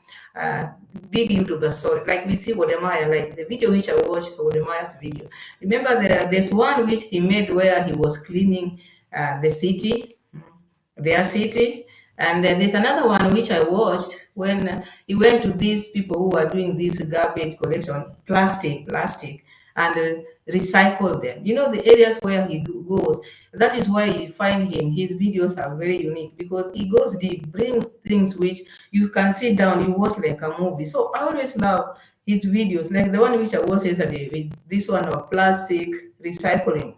big YouTubers. So like we see Wodemaya, like the video which I watched, Wodemaya's video. Remember there's one which he made where he was cleaning the city, their city. And there's another one which I watched when he went to these people who are doing this garbage collection, plastic, and recycle them. You know, the areas where he goes, that is why you find him. His videos are very unique because he goes deep, brings things which you can sit down, you watch like a movie. So I always love his videos, like the one which I watched yesterday, with this one of plastic recycling.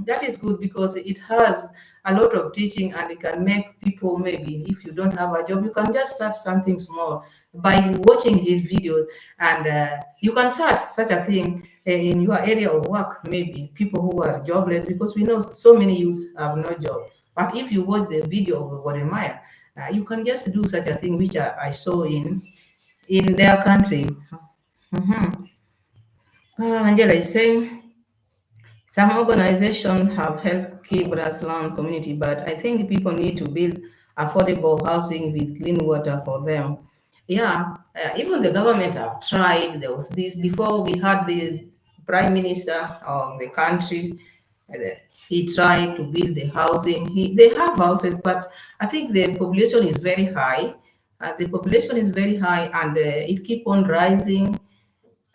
That is good because it has a lot of teaching, and it can make people, maybe if you don't have a job, you can just start something small by watching his videos, and you can start such a thing in your area of work, maybe people who are jobless, because we know so many youths have no job. But if you watch the video of Jeremiah, you can just do such a thing, which I saw in their country. Angela is saying, Some organizations have helped keep grassland community, but I think people need to build affordable housing with clean water for them. Yeah, even the government have tried. There was this before we had the prime minister of the country. uh, He tried to build the housing. They have houses, but I think the population is very high. The population is very high, and it keep on rising,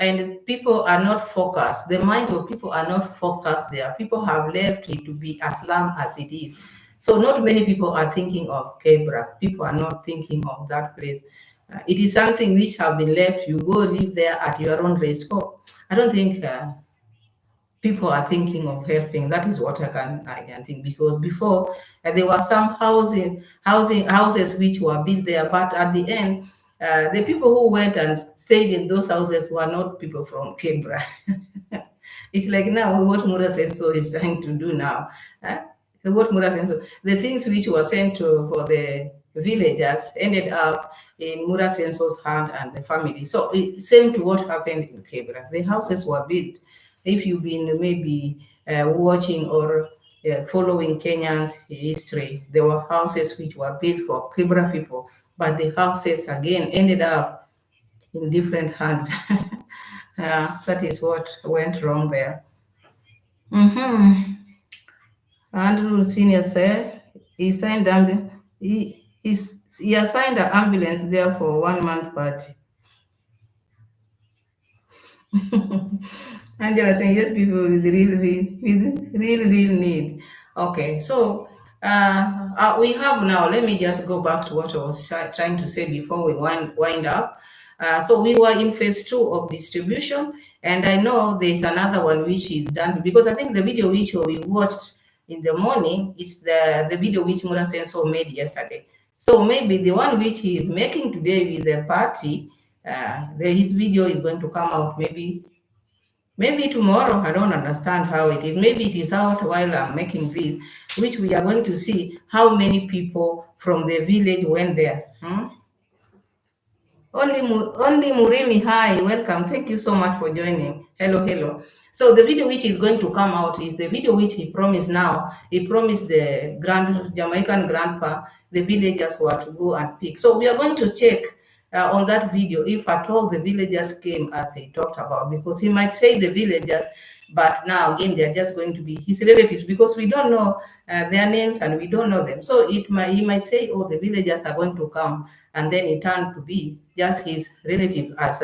and people are not focused. The mind of people are not focused there. People have left it to be as long as it is. So not many people are thinking of Kebra. People are not thinking of that place. It is something which have been left. You go live there at your own risk. So I don't think people are thinking of helping. That is what I can think, because before there were some houses which were built there, but at the end, the people who went and stayed in those houses were not people from Kebra. It's like now what Mura Senso is trying to do now. Huh? So what Mura Senso, the things which were sent for the villagers ended up in Mura Senso's hand and the family. So same to what happened in Kebra. The houses were built. If you've been maybe watching or following Kenyan's history, there were houses which were built for Kibra people, but the houses again ended up in different hands. That is what went wrong there. Andrew Senior said he signed he assigned an ambulance there for 1 month party. Angela saying yes, people with real need. Okay, so we have now. Let me just go back to what I was trying to say before we wind up. So we were in phase 2 of distribution, and I know there's another one which is done, because I think the video which we watched in the morning is the video which Mura Senso made yesterday. So maybe the one which he is making today with the party, his video is going to come out maybe tomorrow. I don't understand how it is. Maybe it is out while I'm making this, which we are going to see how many people from the village went there. Only Murimi, hi, welcome. Thank you so much for joining. Hello, hello. So the video which is going to come out is the video which he promised now. He promised the Jamaican grandpa, the villagers were to go and pick. So we are going to check on that video if at all the villagers came as he talked about, because he might say the villagers, but now again they're just going to be his relatives, because we don't know their names and we don't know them. So he might say, oh, the villagers are going to come, and then it turned to be just his relative, as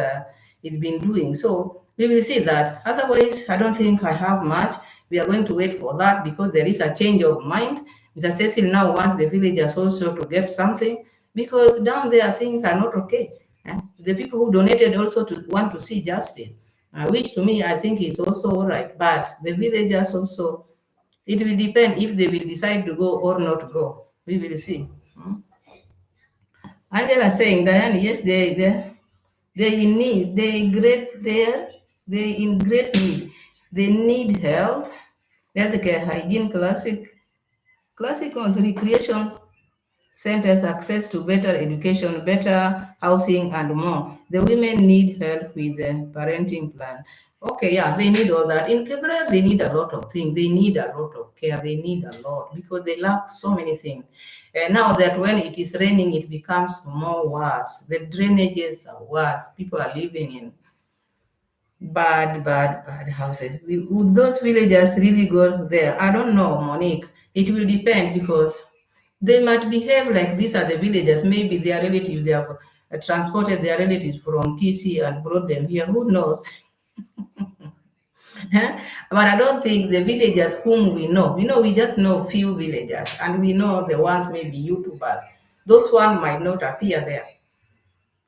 he's been doing. So we will see that. Otherwise, I don't think I have much. We are going to wait for that, because there is a change of mind. Mr. Cecil now wants the villagers also to get something, because down there things are not okay. The people who donated also want to see justice, which to me I think is also all right. But the villagers also, it will depend if they will decide to go or not go. We will see. Angela saying, Diane, yes, they in need, they in great need. They need health, healthcare, hygiene, classic recreation centers, access to better education, better housing, and more. The women need help with the parenting plan. Okay, yeah, they need all that. In Kebra, they need a lot of things. They need a lot of care. They need a lot, because they lack so many things. And now that when it is raining, it becomes more worse. The drainages are worse. People are living in bad houses. Would those villagers really go there? I don't know, Monique. It will depend, because they might behave like these are the villagers. Maybe their relatives, they have transported their relatives from TC and brought them here. Who knows? But I don't think the villagers whom we just know few villagers, and we know the ones maybe YouTubers. Those ones might not appear there.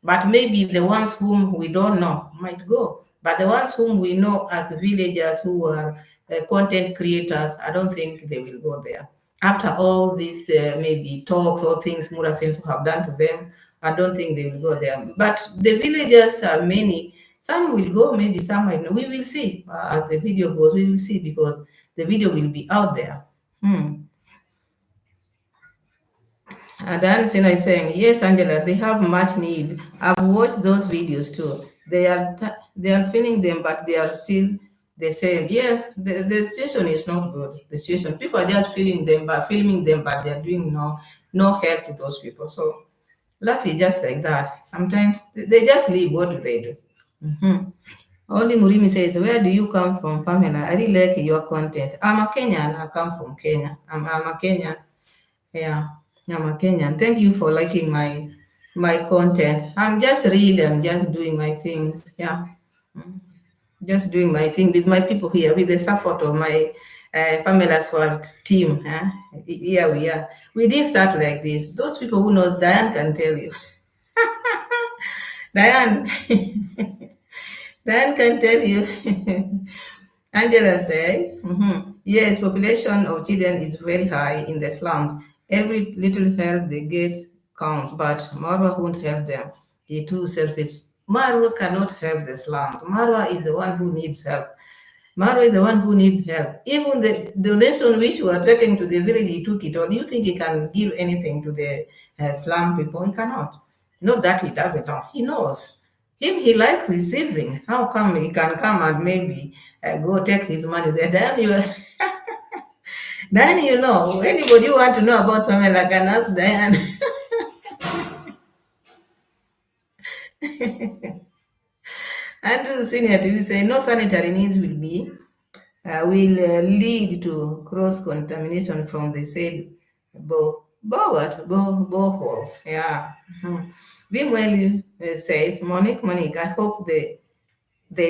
But maybe the ones whom we don't know might go. But the ones whom we know as villagers who are content creators, I don't think they will go there. After all these maybe talks or things Mura Sensu have done to them, I don't think they will go there. But the villagers are many. Some will go, maybe some might not. We will see as the video goes. We will see, because the video will be out there. Dan Sina is saying, yes, Angela, they have much need. I've watched those videos too. They are filming them, but they are still they say, yeah, the situation is not good. The situation, people are just filming them, but they're doing no help to those people. So life is just like that. Sometimes they just leave. What do they do? Mhm. Only Murimi says, where do you come from, Pamela? I really like your content. I'm a Kenyan. I come from Kenya. I'm a Kenyan. Yeah, I'm a Kenyan. Thank you for liking my content. I'm just doing my things. Yeah, just doing my thing with my people here, with the support of my Pamela's World team. Huh? Here we are. We didn't start like this. Those people who knows Diane can tell you. Diane, Diane can tell you. Angela says, yes, population of children is very high in the slums. Every little help they get counts, but Marwa won't help them. They're too selfish. Marwa cannot help the slums. Marwa is the one who needs help. Marwa is the one who needs help. Even the donation which you are taking to the village, he took it. Or do you think he can give anything to the slum people? He cannot. Not that he doesn't know. He knows. Him, he likes receiving. How come he can come and maybe go take his money there? Then you know, anybody who want to know about Pamela can ask Diane. Andrew Senior TV say no sanitary needs will lead to cross contamination from the said boreholes. Yeah. Meanwhile, says Monique, I hope they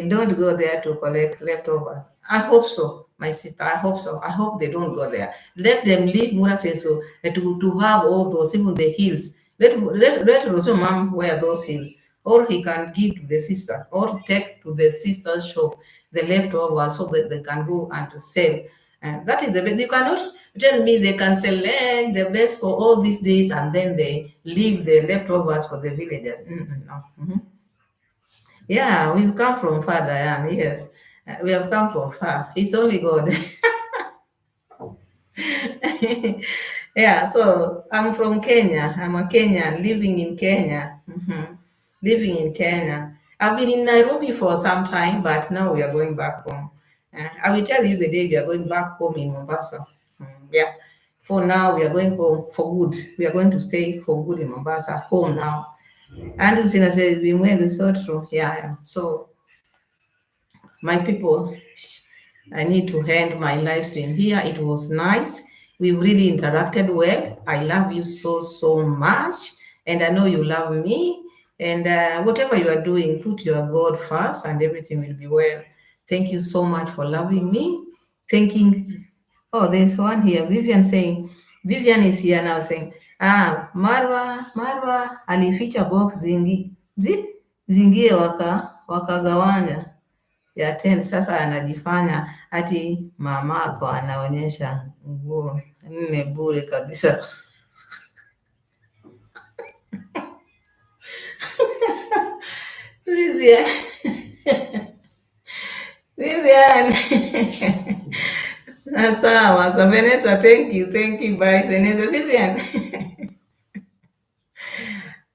don't go there to collect leftover. I hope so, my sister. I hope so. I hope they don't go there. Let them leave Mura says so to have all those, even the heels. Let also mom wear those heels. Or he can give to the sister, or take to the sister's shop the leftovers so that they can go and to sell. That is the best. You cannot tell me they can select the best for all these days and then they leave the leftovers for the villagers. No. Yeah, we've come from far, Diane. Yes, we have come from far. It's only God. Yeah, so I'm from Kenya. I'm a Kenyan living in Kenya. Living in Kenya. I've been in Nairobi for some time, but now we are going back home. I will tell you the day we are going back home in Mombasa. Yeah. For now, we are going home for good. We are going to stay for good in Mombasa, home now. And Lucina says, we went so true. Yeah. So my people, I need to end my live stream here. It was nice. We really interacted well. I love you so much. And I know you love me. And whatever you are doing, put your God first and everything will be well. Thank you so much for loving me. Thanking, oh, there's one here. Vivian is here now saying, Marwa alificha box zingie wakagawanya ya 10. Sasa anajifanya ati mamako anaonyesha nguo 4 bure kabisa. Vivian. Sawa. So Vanessa, thank you. Bye, Vanessa. Vivian.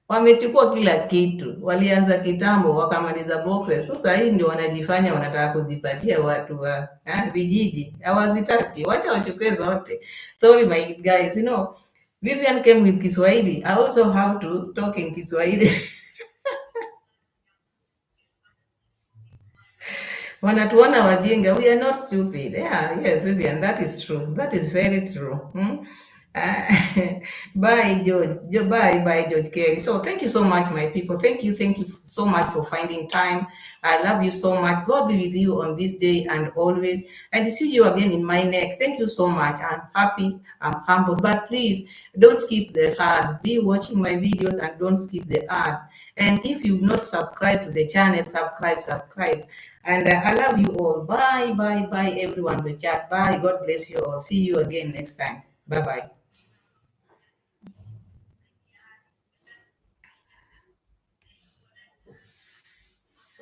Wamechukua kila kitu, walianza kitambo wakamaliza boxes. Sasa hii ndio wanajifanya wanataka kuzipatia watu wa vijiji, hawazitaki, wacha wachukue zote. Sorry my guys, Vivian came with Kiswahili. I also have to talk in Kiswahili. Wanatuona wajinga. We are not stupid. Yeah, yes, Vivian, that is true. That is very true. Bye, George. Bye, George Kerry. So thank you so much, my people. Thank you so much for finding time. I love you so much. God be with you on this day and always. And see you again in my next. Thank you so much. I'm happy. I'm humble. But please don't skip the ads. Be watching my videos and don't skip the ads. And if you've not subscribed to the channel, subscribe. And I love you all. Bye, everyone. The chat. Bye. God bless you all. See you again next time. Bye-bye.